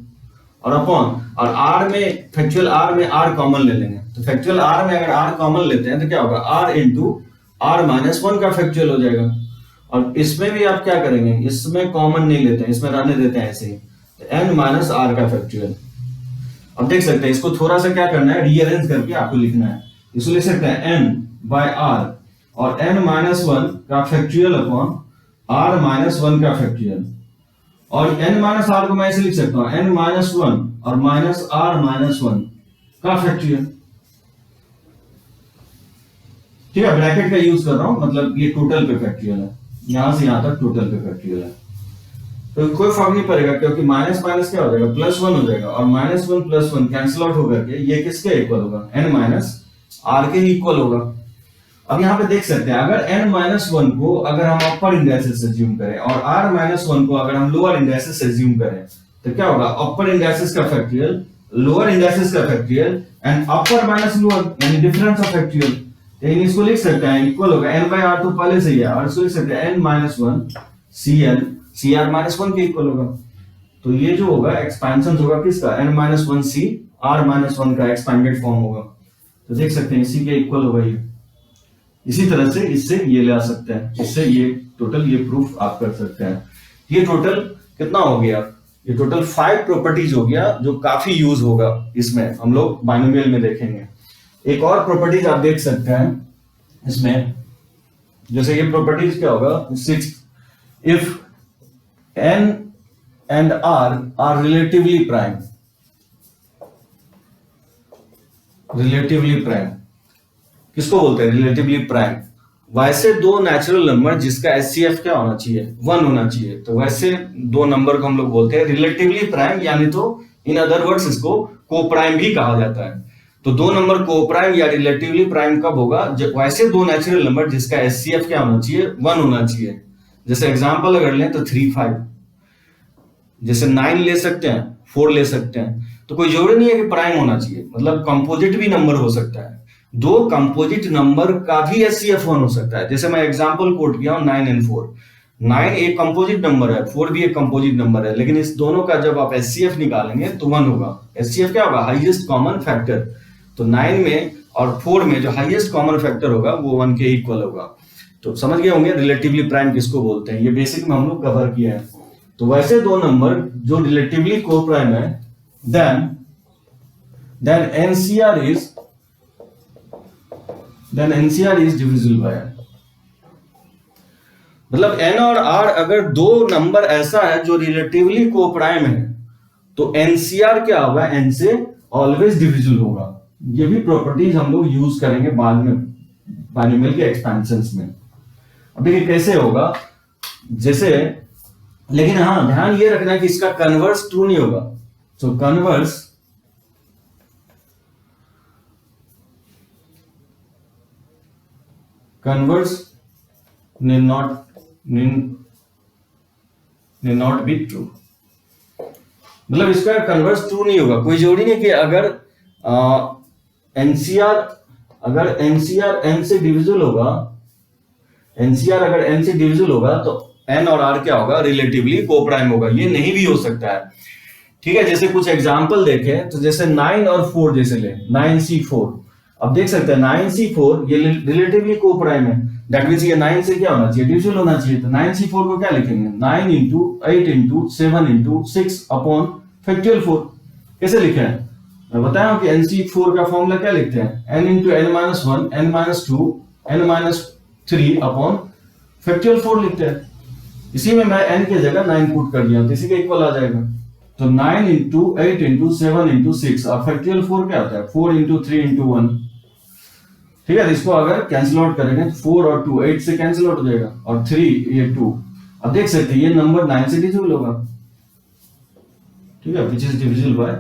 और अपॉन, और r में फैक्टोरियल r में r कॉमन ले लेंगे, तो फैक्टोरियल r में अगर r कॉमन लेते हैं तो क्या होगा, r into r minus one का फैक्टोरियल हो जाएगा। और इसमें भी आप क्या करेंगे, इसमें कॉमन नहीं लेते हैं, इसमें रहने देते हैं ऐसे ही, तो n माइनस r का फैक्टोरियल। अब देख सकते हैं इसको थोड़ा सा क्या करना है, रीअरेंज करके आपको लिखना है। इसको लिख सकते हैं n बाय r और n माइनस वन का factorial upon r minus one का फैक्टोरियल, और n माइनस r को मैं ऐसे लिख सकता हूं n माइनस वन और माइनस r माइनस वन का फैक्टोरियल। ठीक है, ब्रैकेट का यूज कर रहा हूं, मतलब ये टोटल पे फैक्टोरियल है, यहां से यहां तक टोटल पे फैक्टोरियल है, तो कोई फर्क नहीं पड़ेगा क्योंकि माइनस माइनस क्या हो जाएगा, प्लस वन हो जाएगा, और minus one plus one cancel out होकर के ये किसके इक्वल होगा, n माइनस r के इक्वल होगा। अब यहाँ पे देख सकते हैं अगर n माइनस वन को अगर हम अपर इंडाइसेस से अज्यूम करें और r माइनस वन को अगर हम लोअर इंडाइसेस से अज्यूम करें तो क्या होगा, अपर इंडाइसेस का फैक्टोरियल लोअर इंडाइसेस का factorial and upper minus lower यानी डिफरेंस ऑफ फैक्टोरियल। लेकिन इसको लिख सकते हैं इक्वल होगा n बाय r, तो पहले से ही है, और इसको लिख सकते हैं n minus one cn cr minus one के इक्वल होगा। तो ये जो होगा एक्सपेंशन होगा किसका, n माइनस वन सी r माइनस वन का एक्सपेंडेड फॉर्म होगा। तो देख सकते हैं इसी के इक्वल होगा ये। इसी तरह से इससे ये ले आ सकते हैं, इससे ये टोटल ये प्रूफ आप कर सकते हैं। ये टोटल कितना हो गया, ये टोटल 5 प्रॉपर्टीज हो गया जो काफी यूज होगा, इसमें हम लोग बाइनोमियल में देखेंगे। एक और प्रॉपर्टीज आप देख सकते हैं इसमें, जैसे ये प्रॉपर्टीज क्या होगा, 6 if n and r are relatively prime, relatively prime किसको बोलते हैं, रिलेटिवली प्राइम। वैसे दो नेचुरल नंबर जिसका एचसीएफ क्या होना चाहिए, 1 होना चाहिए, तो वैसे दो नंबर को हम लोग बोलते हैं रिलेटिवली प्राइम, यानी तो इन अदर वर्ड्स इसको को प्राइम भी कहा जाता है। तो दो नंबर को प्राइम या रिलेटिवली प्राइम कब होगा, वैसे दो नेचुरल नंबर जिसका एचसीएफ क्या होना चाहिए, 1 होना चाहिए। जैसे एग्जांपल अगर लें तो 3 5, जैसे 9 ले सकते हैं, 4 ले सकते हैं, तो कोई जरूरी नहीं है कि प्राइम होना चाहिए, मतलब कंपोजिट भी नंबर हो सकता है। दो कंपोजिट नंबर का भी एचसीएफ 1 हो सकता है। जैसे मैं एग्जांपल कोट किया हूं 9 and 4, 9 एक कंपोजिट नंबर है, 4 भी एक कंपोजिट नंबर है, लेकिन इस दोनों का जब आप एचसीएफ निकालेंगे तो 1 होगा। एचसीएफ क्या होगा? Highest common factor. तो 9 में और 4 में जो हाईएस्ट कॉमन फैक्टर होगा वो 1 के इक्वल होगा। तो समझ गए होंगे रिलेटिवली प्राइम किसको बोलते हैं, ये बेसिक में हम लोग कवर किया है। तो वैसे दो नंबर जो रिलेटिवली को प्राइम है, then NCR is divisible by n। मतलब n और r अगर दो नंबर ऐसा है जो रिलेटिवली को प्राइम है तो NCR क्या होगा? n से ऑलवेज डिविजिबल होगा। ये भी प्रॉपर्टीज हम लोग यूज करेंगे बाद में बाइनोमियल के एक्सपेंशंस में। अब देखिए कैसे होगा, जैसे, लेकिन हाँ ध्यान ये रखना कि इसका कन्वर्स ट्रू नहीं होगा। तो converse need not be true। मतलब इसका कन्वर्स ट्रू नहीं होगा। कोई जरूरी नहीं कि अगर एनसीआर n से डिविजिबल होगा, एनसीआर अगर n से डिविजिबल होगा तो n और r क्या होगा? रिलेटिवली कोप्राइम होगा। ये नहीं भी हो सकता है, ठीक है। जैसे कुछ एग्जांपल देखें तो जैसे 9 और 4 जैसे ले, 9C4। अब देख सकते हैं 9C4 ये रिलेटिवली कोप्राइम है, दैट मींस ये 9 से क्या होना चाहिए? डिविजिबल होना चाहिए। तो 9C4 को क्या लिखेंगे? 9 into 8 into 7 into 6 upon factorial 4। कैसे लिखे हैं? मैं बताया कि NC4 का फॉर्मूला क्या लिखते हैं? n into n-1 n-2 n-3 upon factorial 4 लिखते हैं। इसी में मैं n की जगह 9 पुट कर दिया तो इसी का इक्वल आ जाएगा। तो 9 इंटू 8 इंटू 7 इंटू 6 और फैक्टोरियल 4 क्या होता है? 4 इंटू 3 इंटू 1, ठीक है। इसको अगर कैंसिल आउट करेंगे तो 4 और 2 8 से कैंसिल आउट हो जाएगा और 3 ये 2। अब देख सकते हैं ये नंबर 9 से डिविजिबल होगा, ठीक है, विच इज डिविजिबल बाय।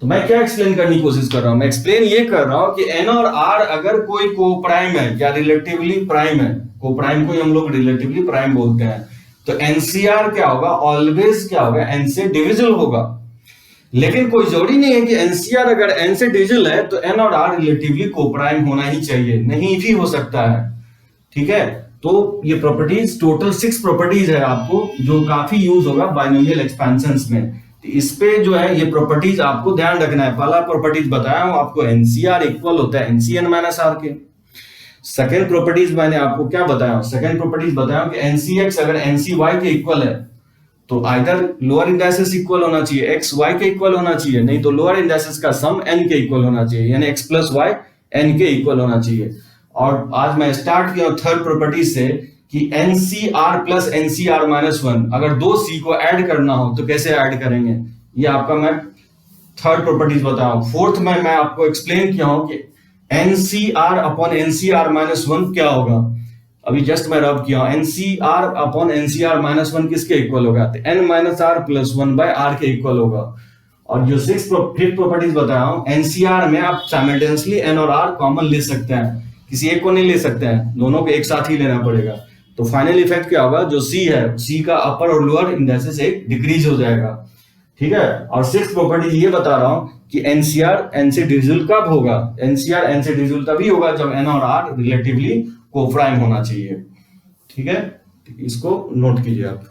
तो मैं क्या एक्सप्लेन करने की कोशिश कर रहा हूं? मैं एक्सप्लेन ये कर रहा हूं कि n और r अगर कोई कोप्राइम है या रिलेटिवली प्राइम है, कोप्राइम को हम लोग रिलेटिवली प्राइम बोलते हैं, तो NCR क्या होगा? ऑलवेज क्या होगा? n से डिविजिबल होगा। लेकिन कोई जरूरी नहीं है कि NCR अगर n से डिविजिबल है तो n और r रिलेटिवली कोप्राइम होना ही चाहिए, नहीं भी हो सकता है, ठीक है। तो ये प्रॉपर्टीज टोटल 6 प्रॉपर्टीज है आपको जो काफी यूज होगा बाइनोमियल एक्सपेंशंस में। तो इस पे जो है ये प्रॉपर्टीज आपको ध्यान रखना है। पहला प्रॉपर्टीज बताया हूं आपको, NCR इक्वल होता है NCn माइनस r के। सेकेंड प्रॉपर्टीज मैंने आपको क्या बताया? सेकेंड प्रॉपर्टीज बताया कि NCX अगर NCY के इक्वल है तो आइदर लोअर इंडाइसेस इक्वल होना चाहिए, x y के इक्वल होना चाहिए, नहीं तो लोअर इंडाइसेस का सम n के इक्वल होना चाहिए, यानी x प्लस y n के इक्वल होना चाहिए। और आज मैं स्टार्ट किया थर्ड प्रॉपर्टी से कि NCR प्लस NCR माइनस 1, अगर दो C को ऐड करना हो तो कैसे ऐड करेंगे, ये आपका मैं थर्ड प्रॉपर्टीज बताया। फोर्थ में मैं आपको एक्सप्लेन किया हूं कि NCR अपॉन NCR माइनस 1 क्या होगा। अभी जस्ट मैं रब किया हूं, NCR अपॉन NCR माइनस 1 किसके इक्वल होगा? तो n minus r plus 1 by r के इक्वल होगा। और जो फिफ्थ प्रॉपर्टीज बताया हूं, NCR में आप साइमल्टेनियसली n और r कॉमन ले सकते हैं, किसी एक को नहीं ले सकते हैं, दोनों को एक साथ ही लेना पड़ेगा। तो फाइनल इफेक्ट क्या होगा? जो C है, C का अपर और लोअर इंडाइसेस एक डिक्रीज हो जाएगा, ठीक है। और सिक्स्थ प्रॉपर्टी ये बता रहा हूं कि NCR n से डिविजिबल कब होगा? NCR n से डिविजिबल तभी होगा जब n और r रिलेटिवली कोप्राइम होना चाहिए, ठीक है। इसको नोट कीजिए आप।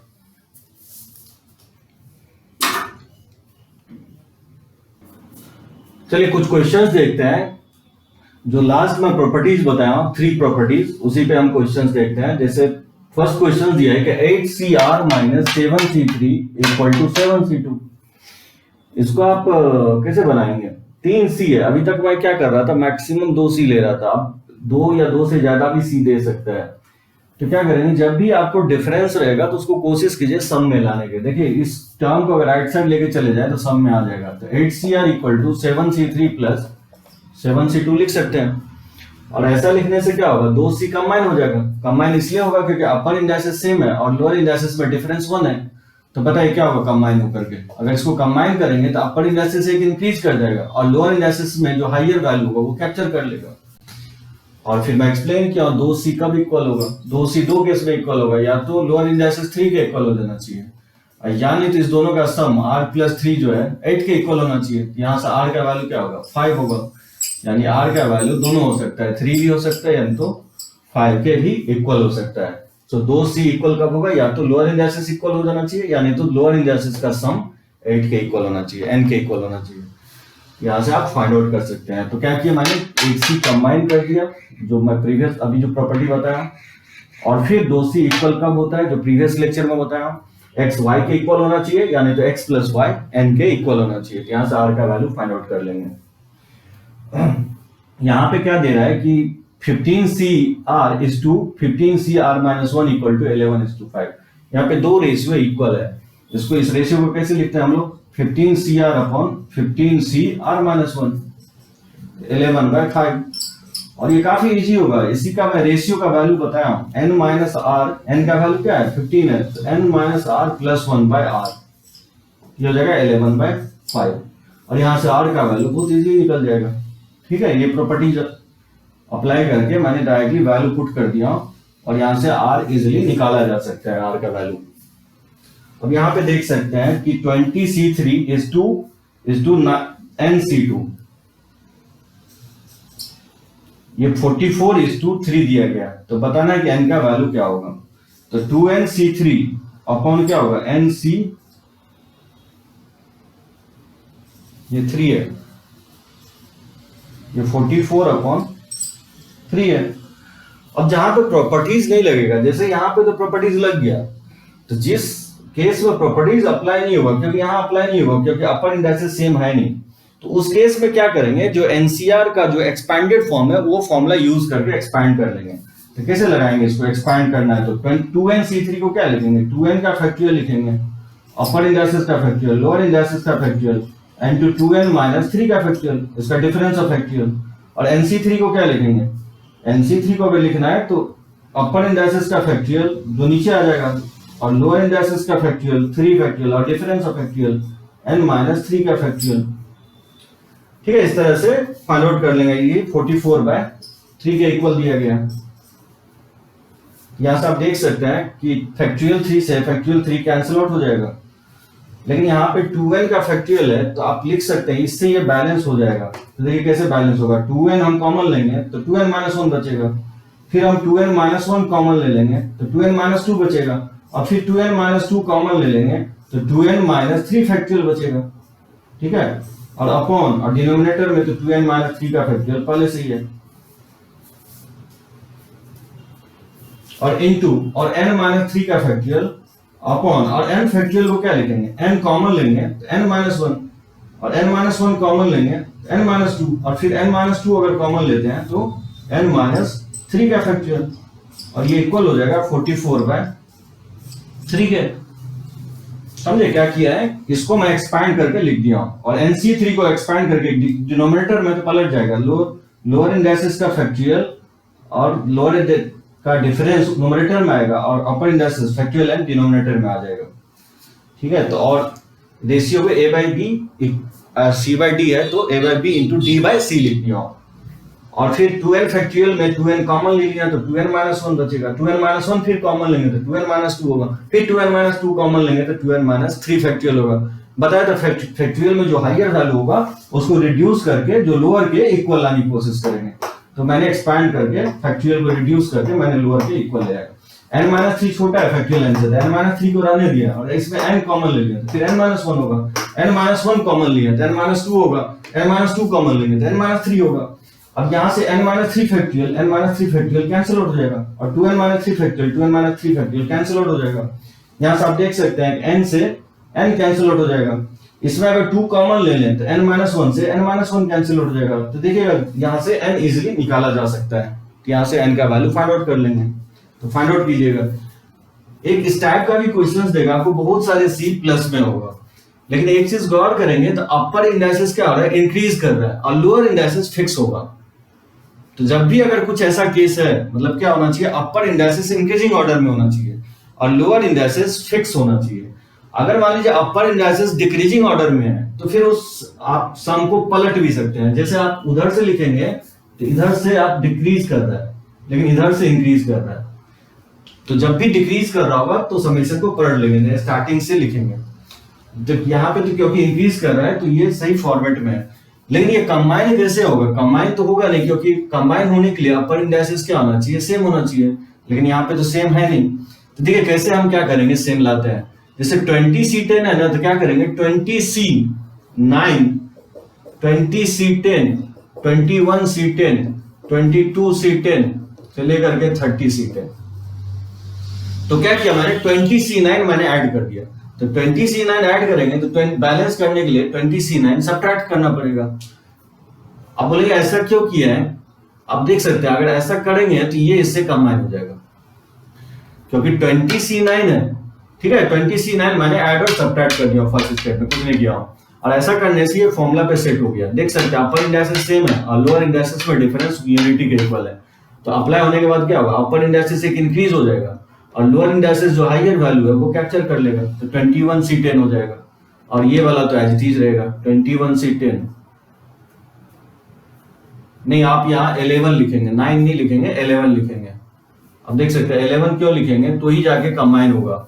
चलिए कुछ क्वेश्चंस देखते हैं। जो लास्ट में प्रॉपर्टीज बताया 3 प्रॉपर्टीज, उसी पे हम क्वेश्चंस देखते हैं। जैसे फर्स्ट क्वेश्चन दिया है कि 8CR minus 7C3 equal to 7C2। इसको आप कैसे बनाएंगे? 3C है, अभी तक मैं क्या कर रहा था, मैक्सिमम 2C ले रहा था, अब 2 या 2 से ज्यादा भी C दे सकता है। तो क्या करेंगे, जब भी आपको डिफरेंस रहेगा तो उसको कोशिश कीजिए सम में लाने के। देखिए इस टर्म को अगर राइट साइड लेके चले जाए तो सम में आ जाएगा। तो 8CR equal to 7C3 plus 7C2 लिख सकते हैं। और ऐसा लिखने से क्या होगा? 2C कंबाइन हो जाएगा। कंबाइन इसलिए होगा क्योंकि अपर इंडाइसेस सेम है और लोअर इंडाइसेस में डिफरेंस 1 है। तो बताइए क्या होगा कंबाइन होकर के? अगर इसको कंबाइन करेंगे तो अपर इंडाइसेस एक इंक्रीज कर जाएगा और लोअर इंडाइसेस में जो हायर वैल्यू होगा वो कैप्चर कर लेगा। और फिर मैं एक्सप्लेन किया 2C कब इक्वल होगा? 2C 2 केस में इक्वल होगा, या तो लोअर इंडाइसेस 3 के इक्वल हो जाना चाहिए, यानी तो इस दोनों का सम r प्लस 3 जो है 8 के इक्वल होना चाहिए। यहाँ से r का वैल्यू क्या होगा? 5 होगा, यानी r का वैल्यू दोनों हो सकता है, 3 भी हो सकता है यानी तो 5 के भी इक्वल हो सकता है। तो दो सी इक्वल कब होगा, या तो लोअर इंडाइसेस इक्वल हो जाना चाहिए या नहीं तो लोअर इंडाइसेस का सम 8 के इक्वल होना चाहिए, n के इक्वल होना चाहिए। यहां से आप फाइंड आउट कर सकते हैं। तो क्या किया मैंने, एक सी कंबाइन कर दिया जो मैं प्रीवियस अभी जो प्रॉपर्टी बताया, और फिर दो सी इक्वल कब होता है, जो प्रीवियस लेक्चर में बताया, एक्स वाई के इक्वल होना चाहिए या नहीं तो एक्स प्लस वाई एन के इक्वल होना चाहिए। तो यहां से आर का वैल्यू फाइंड आउट कर लेंगे। यहां पे क्या दे रहा है कि 15CR is to 15CR minus 1 equal to 11:5। यहाँ पे दो रेशियो इक्वल है। इसको इस रेशियो को कैसे लिखते हैं हम लोग, 15CR अपॉन 15CR minus 1 11/5। और ये काफी इजी होगा, इसी का मैं रेशियो का वैल्यू बताया हूं, n माइनस आर, n का वैल्यू क्या है 15 है, तो n minus are plus 1/r, ये हो जाएगा 11/5। और यहां से r का वैल्यू बहुत इजी निकल जाएगा। ठीक है, ये प्रॉपर्टी अप्लाई करके मैंने डायरेक्टली वैल्यू पुट कर दिया और यहां से r इजीली निकाला जा सकता है, r का वैल्यू। अब यहां पे देख सकते हैं कि 20C3 is to nC2, ये 44:3 दिया गया, तो बताना है कि n का वैल्यू क्या होगा। तो 2nC3 अपॉन क्या होगा nC, ये 3 है, ये 44/3 है। अब जहां पे प्रॉपर्टीज नहीं लगेगा, जैसे यहां पे तो प्रॉपर्टीज लग गया, तो जिस केस में प्रॉपर्टीज अप्लाई नहीं होगा, क्योंकि यहां अप्लाई नहीं होगा क्योंकि अपर इंडेक्सेस सेम है नहीं, तो उस केस में क्या करेंगे, जो एनसीआर का जो एक्सपैंडेड फॉर्म है वो फॉर्मूला यूज करके एक्सपैंड कर लेंगे। तो कैसे लगाएंगे इसको, एक्सपैंड करना है तो 2nC3 को क्या लिखेंगे, 2n का फैक्टोरियल लिखेंगे, अपर इंडेक्सेस का फैक्टोरियल, लोअर इंडेक्सेस का फैक्टोरियल, इनटू 2n माइनस 3 का फैक्टोरियल, इसका डिफरेंस ऑफ फैक्टोरियल। और nC3 को क्या लिखेंगे, nC3 को अगर लिखना है तो अपर इंडेक्सेस का फैक्टोरियल जो नीचे आ जाएगा, और लोअर इंडेक्सेस का फैक्टोरियल 3 फैक्टोरियल, और difference of factorial n minus 3 का फैक्टोरियल। ठीक है, इस तरह से फाइंड आउट कर लेंगे। ये 44/3 के इक्वल दिया गया। यहां से आप देख सकते हैं कि फैक्टोरियल 3 से फैक्टोरियल 3 कैंसिल आउट हो जाएगा, लेकिन यहाँ पे 2n का फैक्टोरियल है तो आप लिख सकते हैं इससे ये बैलेंस हो जाएगा। तो देखिए कैसे बैलेंस होगा, 2n हम कॉमन लेंगे तो 2n माइनस 1 बचेगा, फिर हम 2n माइनस 1 कॉमन ले लेंगे तो 2n माइनस 2 बचेगा, और फिर 2n माइनस 2 कॉमन ले लेंगे तो 2n माइनस 3 फैक्टोरियल बचेगा। ठीक है, और अपॉन और डिनोमिनेटर में तो 2n माइनस 3 का फैक्टोरियल पहले से ही है, और इनटू और n माइनस 3 का फैक्टोरियल अपॉन, और n फैक्टोरियल को क्या लिखेंगे, n कॉमन लेंगे तो n माइनस 1, और n माइनस 1 कॉमन लेंगे तो n माइनस 2, और फिर n माइनस 2 अगर कॉमन लेते हैं तो n माइनस 3 का फैक्टोरियल, और ये इक्वल हो जाएगा 44/3 के। समझे क्या किया है, इसको मैं एक्सपैंड करके लिख दिया हूं, और nC3 को एक्सपैंड करके डिनोमिनेटर में तो पलट जाएगा, लोअर इंडेक्सेस का फैक्टोरियल और लोअर का डिफरेंस न्यूमरेटर में आएगा, और अपर इंडेक्सेस फैक्टोरियल एंड डिनोमिनेटर में आ जाएगा। ठीक है, तो और रेशियो पे a/b c/d है तो a/b इंटू d/c लिख दिया, और फिर 2n फैक्टोरियल में 2n कॉमन ले लिया तो 2n माइनस 1 बचेगा, 2n माइनस 1 फिर कॉमन लेंगे तो 2n माइनस 2 होगा, फिर 2n माइनस 2 कॉमन लेंगे तो 2n माइनस 3 फैक्टोरियल होगा। बताया था फैक्टोरियल में जो हायर वैल्यू होगा उसको रिड्यूस करके जो लोअर के इक्वल लाने की कोशिश करेंगे। तो मैंने एक्सपैंड करके फैक्टोरियल को रिड्यूस करके मैंने लोअर के इक्वल ले आया। n माइनस 3 छोटा है फैक्टोरियल n से, n माइनस 3 को रहने दिया और इसमें n कॉमन ले लिया तो फिर n माइनस 1 होगा, n माइनस 1 कॉमन लिया तो n माइनस 2 होगा, n माइनस 2 कॉमन लेंगे तो n माइनस 3 होगा। अब यहाँ से n minus 3 factorial cancel out हो जाएगा, और 2n minus 3 factorial cancel out हो जाएगा। यहाँ से आप देख सकते हैं n से n कैंसिल आउट हो जाएगा, इसमें अगर 2 कॉमन ले लें तो n माइनस 1 से n माइनस 1 कैंसिल आउट हो जाएगा। तो देखिएगा यहाँ से n इजिली निकाला जा सकता है, तो यहाँ से n का वैल्यू फाइंड आउट कर लेंगे। तो फाइंड आउट कीजिएगा, एक इस टाइप का भी क्वेश्चंस देगा आपको, बहुत सारे C प्लस में होगा, लेकिन एक चीज गौर करेंगे तो अपर इंडेक्सेस क्या हो रहा है, इंक्रीज कर रहा है, और लोअर इंडेक्सेस फिक्स होगा। तो जब भी अगर कुछ ऐसा केस है, मतलब क्या होना चाहिए, अपर इंडेक्सेस इंक्रीजिंग ऑर्डर में होना चाहिए और लोअर इंडेक्सेस फिक्स होना चाहिए। अगर मान लीजिए अपर इंडेक्सेस डिक्रीजिंग ऑर्डर में है तो फिर उस आप सम को पलट भी सकते हैं, जैसे आप उधर से लिखेंगे तो इधर से आप डिक्रीज कर रहा है लेकिन इधर से इंक्रीज कर रहा है, तो जब भी डिक्रीज कर रहा होगा तो समेशन को पलट लेंगे, स्टार्टिंग से लिखेंगे। तो यहाँ पे तो क्योंकि इंक्रीज कर रहा है तो ये सही फॉर्मेट में है, लेकिन ये कंबाइन कैसे होगा? कंबाइन तो होगा नहीं, क्योंकि कंबाइन होने के लिए अपर इंडाइसेस क्या होना चाहिए? सेम होना चाहिए, लेकिन यहाँ पे तो सेम है नहीं। तो देखिए कैसे हम क्या करेंगे, सेम लाते हैं। जैसे 20C10 है ना, तो क्या करेंगे 20C9, 20C10, 21C10, 22C10 से लेकर के 30C10। तो क्या किया मैंने, 20C9 मैंने ऐड कर दिया। तो 20C9 ऐड करेंगे तो बैलेंस करने के लिए 20C9 सब्ट्रैक्ट करना पड़ेगा। अब बोलेंगे ऐसा क्यों किया है? आप देख सकते हैं, अगर ऐसा करेंगे तो ये इससे कंबाइन हो जाएगा, क्योंकि 20C9 है, ठीक है। 20C9 मैंने ऐड और सब्ट्रैक्ट कर दिया फर्स्ट स्टेप में, कुछ नहीं किया, और ऐसा करने से ये फॉर्मूला पे सेट हो गया। देख सकते हैं अपर इंडाइसेस सेम है और लोअर इंडाइसेस में डिफरेंस यूनिटी के इक्वल है। तो अप्लाई होने के बाद क्या होगा, अपर इंडाइसेस एक इंक्रीज हो जाएगा और लोअर इंडाइसेस जो हायर वैल्यू है वो कैप्चर कर लेगा, तो 21C10 हो जाएगा। और ये वाला तो एज इट इज रहेगा 21C10। नहीं, आप यहाँ 11 लिखेंगे, 9 नहीं लिखेंगे, 11 लिखेंगे। अब देख सकते हैं 11 क्यों लिखेंगे, तो ही जाके कंबाइन होगा।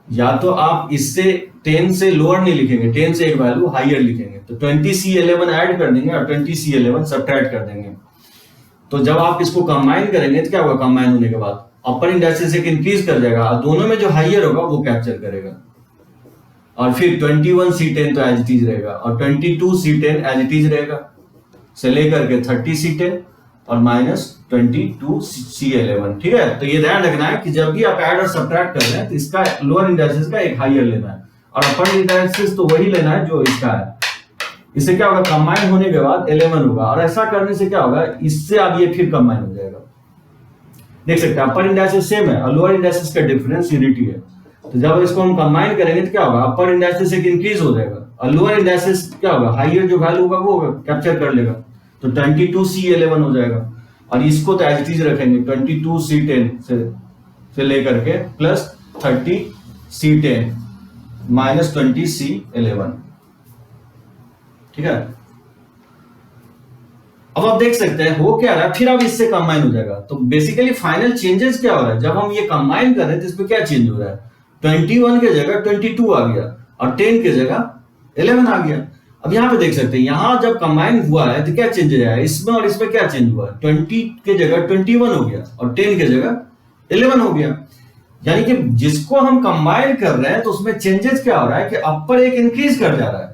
या तो आप इससे 10 से लोअर नहीं लिखेंगे, 10 से एक वैल्यू हायर लिखेंगे। तो 20C11 ऐड कर देंगे और 20C11 सब्ट्रैक्ट कर देंगे। तो जब आप इसको कंबाइन करेंगे तो क्या होगा, कंबाइन होने के बाद अपर इंडाइसेस एक इंक्रीज कर जाएगा और दोनों में जो हायर होगा वो कैप्चर करेगा। और फिर 21C10 तो एज इट इज रहेगा और 22C10 एज इट इज रहेगा, से लेकर के 30C10 और माइनस 22C11। ठीक है, तो ये ध्यान रखना है कि जब भी आप ऐड और सब्ट्रैक्ट कर रहे हैं तो इसका लोअर इंडाइसेस का एक हायर लेना है और अपर इंडाइसेस तो वही लेना है जो इसका है। इससे क्या होगा, कंबाइन होने के बाद 11 होगा, और ऐसा करने से क्या होगा, इससे अब ये फिर कंबाइन हो जाएगा। देख सकते हैं अपर इंडाइसेस सेम है और लोअर इंडाइसेस का डिफरेंस यूनिटी है। तो जब इसको हम कंबाइन करेंगे तो क्या होगा, अपर इंडाइसेस एक इंक्रीज हो जाएगा और लोअर इंडाइसेस क्या होगा, हायर जो वैल्यू होगा वो कैप्चर कर लेगा। तो 22C11 हो जाएगा और इसको तो एज इट इज रखेंगे 22C10 से लेकर के प्लस 30C10 माइनस 20C11। ठीक है, अब आप देख सकते हैं हो क्या रहा है, फिर अब इससे कंबाइन हो जाएगा। तो बेसिकली फाइनल चेंजेस क्या हो रहा है, जब हम ये कंबाइन कर रहे हैं तो इसमें क्या चेंज हो रहा है, 21 के जगह 22 आ गया और 10 के जगह 11 आ गया। अब यहाँ पे देख सकते हैं, यहां जब कंबाइन हुआ है तो क्या चेंज आया है, इसमें और इसमें क्या चेंज हुआ है, 20 के जगह 21 हो गया और 10 के जगह 11 हो गया। यानी कि जिसको हम कंबाइन कर रहे हैं तो उसमें चेंजेस क्या हो रहा है कि अपर एक इंक्रीज कर जा रहा है,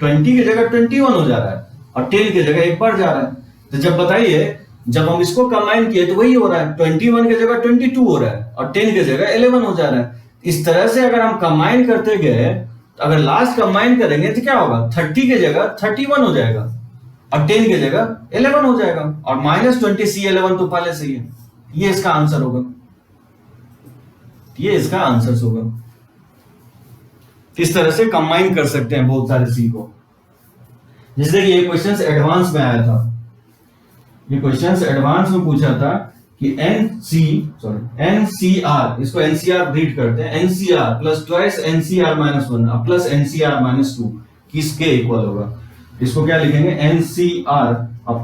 20 की जगह 21 हो जा रहा है और 10 की जगह एक बढ़ जा रहा है। तो जब बताइए, जब हम इसको कंबाइन किए तो वही हो रहा है, 21 की जगह 22 हो रहा है और 10 की जगह 11 हो जा रहा है। इस तरह से अगर हम कंबाइन करते गए तो अगर लास्ट कंबाइन करेंगे तो क्या होगा, 30 की जगह 31 हो जाएगा और 10 की जगह 11 हो जाएगा और माइनस 20C11 तो पहले से ही है। ये इसका आंसर होगा, ये इसका आंसर होगा। इस तरह से कंबाइन कर सकते हैं बहुत सारे सी को। जैसे कि ये क्वेश्चंस एडवांस में आया था, ये क्वेश्चंस एडवांस में पूछा था कि एनसीआर, इसको एनसीआर रीड करते हैं, NCR plus twice NCR minus 1 plus NCR minus 2 किसके इक्वल होगा। इसको क्या लिखेंगे, NCR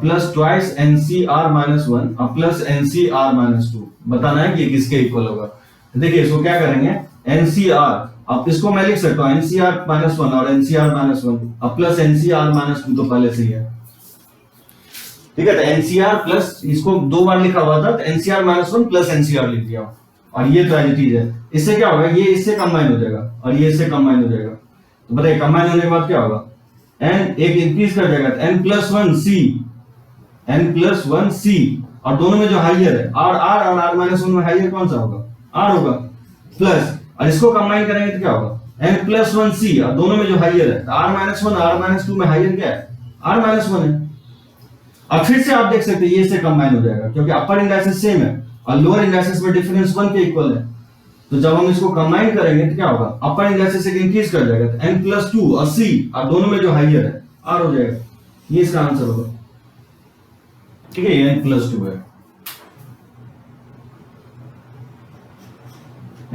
plus twice NCR minus 1 plus NCR minus 2, बताना है कि किसके इक्वल होगा। देखिए इसको क्या करेंगे, एनसीआर, अब इसको मैं लिख सकता हूं एनसीआर माइनस 1 और NCR minus 1 plus NCR minus 2 तो पहले से ही है। ठीक है, तो एनसीआर प्लस, इसको दो बार लिखा हुआ था तो एनसीआर माइनस 1 प्लस एनसीआर लिख दिया और ये तो एज है। इससे क्या होगा, ये इससे कंबाइन हो जाएगा और ये इससे कंबाइन हो जाएगा। तो बताइए कंबाइन होने के बाद क्या होगा, एन एक इंक्रीज कर जाएगा, एन प्लस 1 सी और दोनों में जो हाइयर है आर और आर माइनस 1 में हाइयर कौन सा होगा, आर होगा, प्लस और इसको कंबाइन करेंगे तो क्या होगा, एन प्लस 1 सी और दोनों में जो हाइयर है आर माइनस 1 आर माइनस 2 में हाइयर क्या है, आर माइनस 1 है। और फिर से आप देख सकते हैं ये से कंबाइन हो जाएगा क्योंकि अपर इंडाइसेस सेम है और लोअर इंडाइसेस में डिफरेंस 1 के इक्वल है। तो जब हम इसको कंबाइन करेंगे तो क्या होगा, अपर इंडाइसेस एक इंक्रीज कर जाएगा, तो n प्लस 2 और c और दोनों में जो हाइयर है r हो जाएगा। ये इसका आंसर होगा। ठीक है, ये n प्लस 2 है,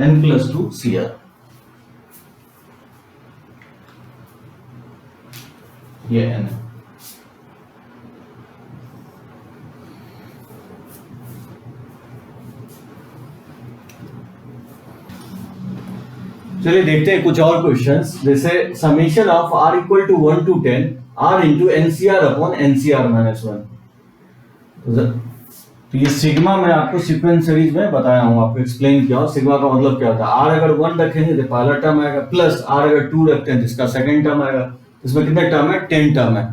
n प्लस 2 cr, ये n है। चलिए देखते हैं कुछ और क्वेश्चंस। जैसे summation of r equal to 1 to 10 r into nCr upon nCr minus one. तो ये सिग्मा मैं आपको सीक्वेंस सीरीज में बताया हूँ, आपको एक्सप्लेन किया हूँ सिग्मा का मतलब क्या होता है। आर अगर 1 रखेंगे तो पहला टर्म आएगा, प्लस आर अगर 2 रखते हैं तो इसका सेकंड टर्म आएगा। इसमें कितने टर्म है? 10 टर्म है।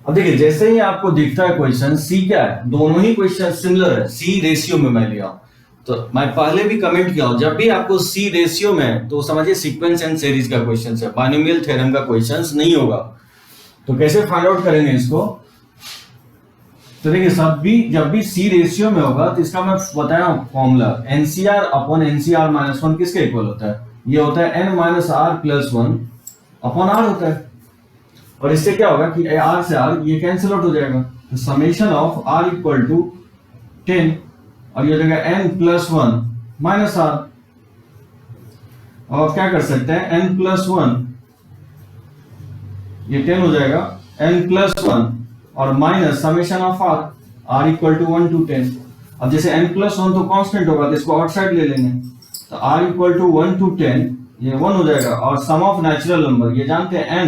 अब देखिए जैसे ही आपको दिखता है क्वेश्चन, सी क्या है, दोनों ही क्वेश्चन सिमिलर है, सी रेशियो में मैं लिया। तो मैं पहले भी कमेंट किया हूं, जब भी आपको सी रेशियो में तो समझिए सीक्वेंस एंड सीरीज का क्वेश्चन है, बाइनोमियल थ्योरम का क्वेश्चन नहीं होगा। तो कैसे फाइंड आउट करेंगे इसको? तो देखिए जब भी सी रेशियो में होगा तो इसका मैं बताया formula, nCr upon nCr minus one किसके इक्वल होता है? ये होता है n minus are plus one upon r होता है। और इससे क्या होगा कि आर से आर ये कैंसिल आउट हो जाएगा, तो summation of r equal to 10 और ये हो जाएगा n plus one minus r. और क्या कर सकते हैं, एन प्लस वन ये 10 हो जाएगा, एन प्लस वन और minus summation of r, r equal to 1 to 10। अब जैसे n प्लस वन तो कांस्टेंट होगा तो इसको आउटसाइड ले लेंगे, तो r इक्वल टू 1 टू 10 ये 1 हो जाएगा। और सम ऑफ नेचुरल नंबर ये जानते हैं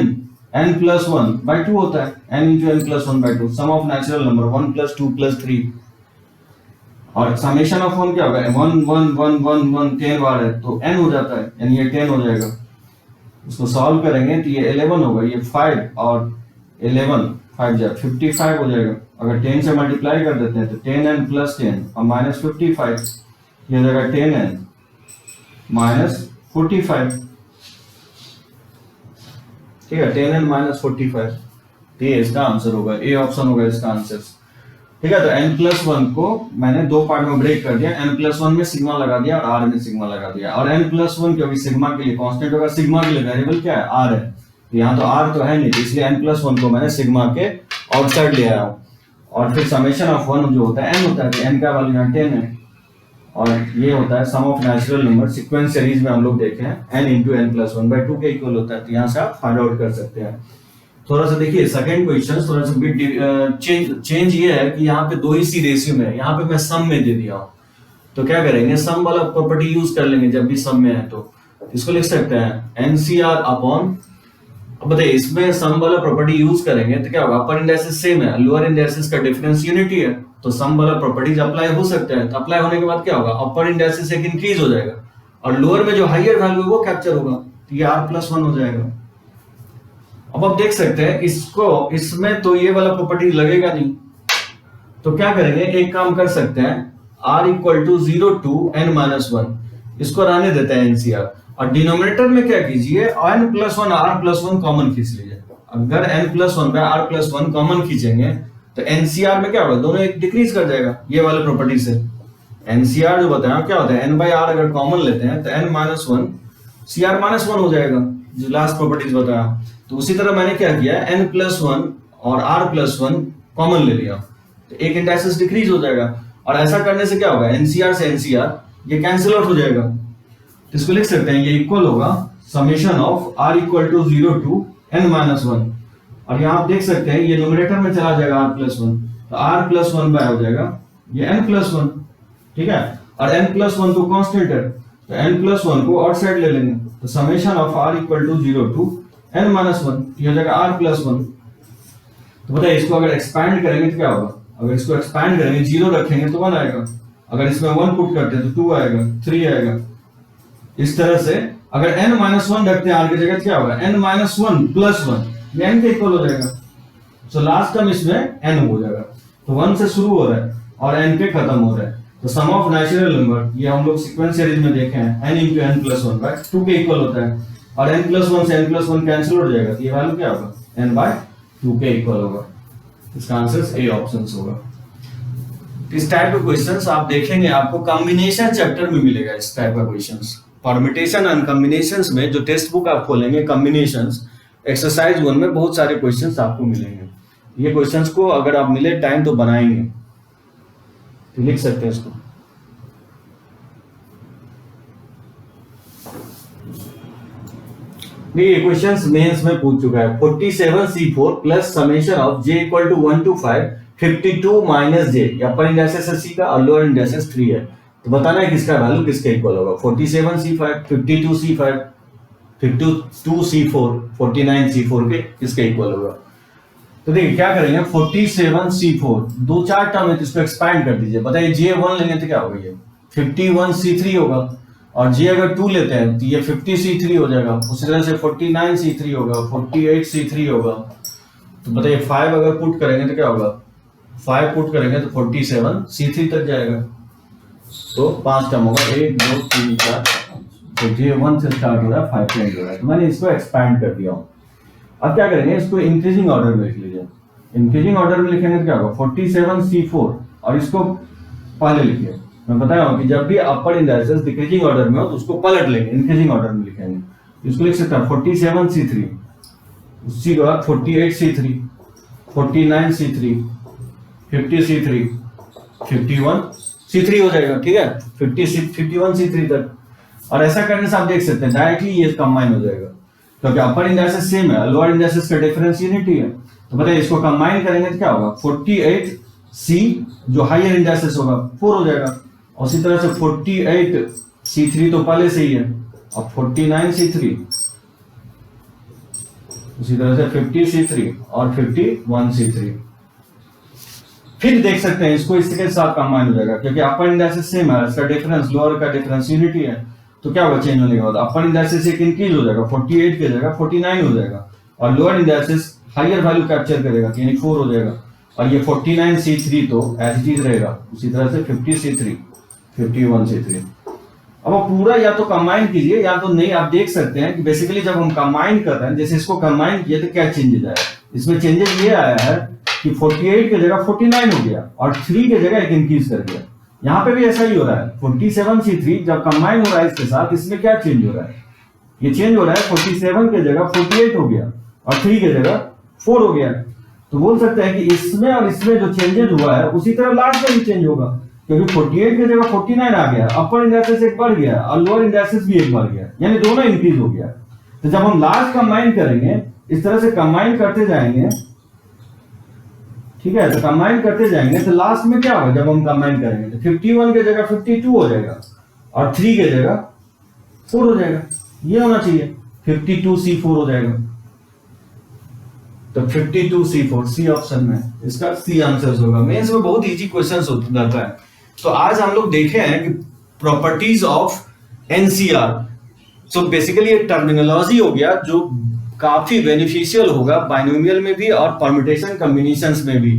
n plus one by two होता है, n into N plus one by two. Sum of natural number 1 plus 2 plus 3 और समेशन ऑफ 1 क्या होगा, 1 1 1 1 1 10 बार है तो n हो जाता है, यानी ये 10 हो जाएगा। इसको सॉल्व करेंगे तो ये 11 होगा, ये 5 और 11 5 जाए 55 हो जाएगा। अगर 10 से मल्टीप्लाई कर देते हैं तो 10n प्लस 10 और माइनस 55, ये हो जाएगा 10n माइनस 45। ठीक है, 10n माइनस 45, तो ये इसका आंसर होगा, ए ऑप्शन होगा इसका आंसर। ठीक है, तो n प्लस वन को मैंने दो पार्ट में ब्रेक कर दिया, n प्लस वन में सिग्मा लगा दिया और r में सिग्मा लगा दिया। और n प्लस वन क्योंकि सिग्मा के लिए कांस्टेंट होगा, सिग्मा के लिए वेरिएबल क्या है, r है, यहाँ तो r तो है नहीं, इसलिए n प्लस वन को मैंने सिग्मा के आउटसाइड ले आया हूँ। और फिर समेशन ऑफ वन जो होता है n होता है, तो n का वैल्यू यहाँ 10 है और ये होता है sum of natural number. Sequence series में हम लोग देखे हैं n into N plus one by two के इक्वल होता है, तो यहाँ से आप फाइंड आउट कर सकते हैं। थोड़ा सा देखिए सेकंड क्वेश्चन, थोड़ा सा बिट चेंज ये है कि यहाँ पे दो ही सी रेशियो में है, यहाँ पे मैं सम में दे दिया हूँ। तो क्या करेंगे, सम वाला प्रॉपर्टी यूज कर लेंगे जब भी सम में है, तो इसको लिख सकते हैं एनसीआर अपॉन, अब बताइए इसमें सम वाला प्रॉपर्टी यूज करेंगे तो क्या होगा, अपर इंडेक्सेस सेम है, लोअर इंडेक्सेस का डिफरेंस यूनिटी है, तो सम वाला प्रॉपर्टीज अप्लाई हो सकता है। तो अप्लाई होने के बाद क्या होगा, अपर इंडेक्सेस एक इंक्रीज हो जाएगा और लोअर में जो हाईयर वैल्यू है वो कैप्चर होगा, तो ये r प्लस वन हो जाएगा। अब आप देख सकते हैं इसको, इसमें तो ये वाला प्रॉपर्टी लगेगा नहीं, तो क्या करेंगे, एक काम कर सकते हैं, r equal to 0 to n minus one, इसको रहने देते हैं एनसीआर। और डिनोमिनेटर में क्या कीजिए, n plus one r plus one common खींच लीजिए। अगर n plus one bye r plus one common खींचेंगे तो एनसीआर में क्या होगा, दोनों एक डिक्रीज कर जाएगा ये वाले प्रॉपर्टी से। एनसीआर जो बताया क्या होता है, n बाय r अगर कॉमन लेते हैं तो n minus one cr minus one हो जाएगा, जो लास्ट प्रॉपर्टीज बताया। तो उसी तरह मैंने क्या किया, n प्लस वन और r प्लस वन कॉमन ले लिया, तो एक इंडेक्सेस डिक्रीज हो जाएगा। और ऐसा करने से क्या होगा, एनसीआर से एनसीआर ये कैंसिल आउट हो जाएगा, तो इसको लिख सकते हैं ये इक्वल होगा summation of r equal to 0 to n minus one. और यहाँ आप देख सकते हैं ये न्यूमरेटर में चला जाएगा r प्लस वन, तो r प्लस वन बाय हो जाएगा ये n प्लस वन। ठीक है, और n प्लस वन तो कांस्टेंट है, तो n प्लस वन को आउटसाइड ले लेंगे, तो summation of r equal to 0 to n minus one, ये हो जाएगा r प्लस वन। तो बताइए इसको अगर एक्सपैंड करेंगे तो क्या होगा, अगर इसको एक्सपैंड करेंगे 0 रखेंगे तो 1 आएगा, अगर इसमें 1 पुट करते हैं तो 2 आएगा, 3 आएगा। इस तरह से अगर n माइनस वन रखते हैं r की जगह क्या होगा, n minus one plus one, ये n के इक्वल हो जाएगा। तो लास्ट टर्म इसमें n हो जाएगा, तो 1 से शुरू हो रहा है और n पे खत्म हो रहा है। तो सम ऑफ नेचुरल नंबर ये हम लोग सीक्वेंस सीरीज में देखे हैं, n into N plus one by two के इक्वल होता है, और n प्लस वन से n प्लस वन कैंसिल हो जाएगा, तो ये वैल्यू क्या होगा, n बाय टू के इक्वल होगा। इसका आंसर ए ऑप्शन होगा। इस टाइप के क्वेश्चंस आप देखेंगे, आपको कॉम्बिनेशन चैप्टर में मिलेगा इस टाइप का क्वेश्चंस। परम्यूटेशन एंड कॉम्बिनेशंस में जो टेक्स्ट बुक आप खोलेंगे, कॉम्बिनेशंस एक्सरसाइज 1 में बहुत सारे क्वेश्चंस आपको मिलेंगे। ये क्वेश्चंस को अगर आप मिले टाइम तो बनाएंगे, तो लिख सकते हैं इसको। ये क्वेश्चंस मेंस में पूछ चुका है, 47C4 plus summation of j equal to 1 to 5 52 minus j, upper indexes है c का और लोअर इंडेक्सेस 3 है, तो बताना है किसका वैल्यू किसके इक्वल होगा। 47C5 52C5 52C4 49C4 के इसके इक्वल होगा। तो देखिए क्या करेंगे, 47C4 दो चार टर्म है तो इसको एक्सपैंड कर दीजिए। बताइए J1 लेंगे तो क्या होगा, ये 51C3 होगा, और J अगर 2 लेते हैं तो ये 50C3 हो जाएगा। उसी तरह से 49C3 होगा, 48C3 होगा। तो बताइए 5 अगर पुट करेंगे तो क्या होगा, 5 पुट करेंगे तो 47C3 तक जाएगा। तो 5 टर्म होगा, 1 2 3 4। तो J1 से स्टार्ट हो रहा है, 5 पे एंड हो रहा है। तो मैंने इसको एक्सपैंड कर दिया हूँ। अब क्या करेंगे, इसको इंक्रीजिंग ऑर्डर में लिख लीजिए। इंक्रीजिंग ऑर्डर में लिखेंगे तो क्या होगा, 47C4 और इसको पहले लिखिए। मैं बताया हूं कि जब भी अपर इंडाइसेस डिक्रीजिंग ऑर्डर में हो तो उसको पलट लेंगे, इंक्रीजिंग ऑर्डर में लिखेंगे। इसको लिख सकते हैं 47C3, उसी के बाद 48C3, 49C3, 50C3, 51C3 हो जाएगा। ठीक है, 51C3 तक। और ऐसा करने से आप देख सकते हैं डायरेक्टली ये कंबाइन हो जाएगा, क्योंकि अपर इंडाइसेस सेम है, लोअर इंडाइसेस का डिफरेंस यूनिटी है। तो बताइए इसको कंबाइन करेंगे तो क्या होगा, 48C जो हायर इंडाइसेस होगा 4 हो जाएगा। और उसी तरह से 48C3 तो पहले से ही है, और 49C3, उसी तरह से 50C3 और 51C3। फिर देख सकते हैं इसको इसके साथ कंबाइन हो जाएगा, क्योंकि अपर इंडाइसेस सेम है, इसका डिफरेंस लोअर का डिफरेंस यूनिटी है। तो क्या होगा, चेंज होने के बाद अपर इंडाइसेस एक इंक्रीज हो जाएगा, 48 की जगह 49 हो जाएगा, और lower indices higher value capture करेगा यानी 4 हो जाएगा। और ये 49C3 तो एज इट इज रहेगा, उसी तरह से 50C3, 51C3। अब आप पूरा या तो कंबाइन कीजिए या तो नहीं। आप देख सकते हैं कि बेसिकली जब हम कंबाइन कर रहे हैं, जैसे इसको कंबाइन किए तो क्या चेंजेस आया, इसमें चेंजेस ये आया है कि 48 की जगह 49 हो गया और 3 की जगह एक इंक्रीज कर दिया। यहाँ पे भी ऐसा ही हो रहा है, 47C3 जब कंबाइन हो रहा है इसके साथ, इसमें क्या चेंज हो रहा है, ये चेंज हो रहा है 47 की जगह 48 हो गया और 3 की जगह 4 हो गया। तो बोल सकते हैं कि इसमें और इसमें जो चेंजेस हुआ है उसी तरह लास्ट में भी चेंज होगा, क्योंकि 48 की जगह 49 आ गया, अपर इंडाइसेस एक बढ़ गया और लोअर इंडाइसेस भी एक बढ़ गया, यानी दोनों इंक्रीज हो गया। तो जब हम लास्ट कंबाइन करेंगे, इस तरह से कंबाइन करते जाएंगे, ठीक है, तो कंबाइन करते जाएंगे तो लास्ट में क्या होगा, जब हम कंबाइन करेंगे तो 51 की जगह 52 हो जाएगा और 3 की जगह 4 हो जाएगा। ये होना चाहिए, 52C4 हो जाएगा। तो 52C4 सी ऑप्शन में इसका सी आंसर होगा। मेंस में बहुत इजी क्वेश्चंस होता है। तो आज हम लोग देखे हैं कि properties of NCR. So basically ये टर्मिनोलॉजी हो गया जो काफी बेनिफिशियल होगा बाइनोमियल में भी और परम्यूटेशन कॉम्बिनेशंस में भी।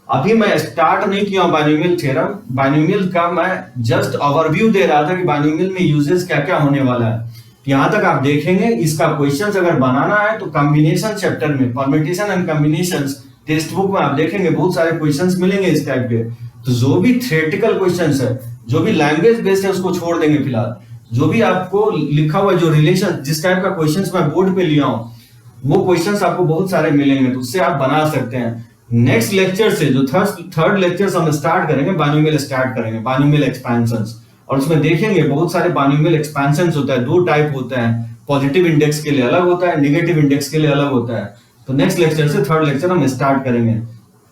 अभी मैं स्टार्ट नहीं किया बाइनोमियल थ्योरम, बाइनोमियल का मैं जस्ट ओवरव्यू दे रहा था कि बाइनोमियल में यूजेस क्या क्या होने वाला है। यहां तक आप देखेंगे। इसका क्वेश्चंस अगर बनाना है तो कॉम्बिनेशन चैप्टर में, permutation and combinations text book में आप देखेंगे बहुत सारे क्वेश्चंस मिलेंगे इस टाइप के। तो जो भी थ्योरेटिकल क्वेश्चंस है, जो भी लैंग्वेज बेस्ड है, उसको छोड़ देंगे फिलहाल। जो भी आपको लिखा हुआ जो रिलेशन, जिस टाइप का क्वेश्चंस मैं बोर्ड पे लिया हूं, वो क्वेश्चंस आपको बहुत सारे मिलेंगे, तो उससे आप बना सकते हैं। नेक्स्ट लेक्चर से जो थर्ड लेक्चर हम स्टार्ट करेंगे, बाइनोमियल स्टार्ट करेंगे, बाइनोमियल एक्सपेंशंस। और उसमें देखेंगे बहुत सारे बाइनोमियल एक्सपेंशंस होता है, 2 टाइप होते हैं, पॉजिटिव इंडेक्स के लिए अलग होता है, नेगेटिव इंडेक्स के लिए अलग होता है। तो नेक्स्ट लेक्चर से थर्ड लेक्चर हम स्टार्ट करेंगे।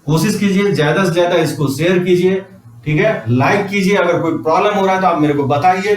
कोशिश कीजिए ज्यादा से ज्यादा इसको शेयर कीजिए, ठीक है, लाइक कीजिए। अगर कोई प्रॉब्लम हो रहा है तो आप मेरे को बताइए।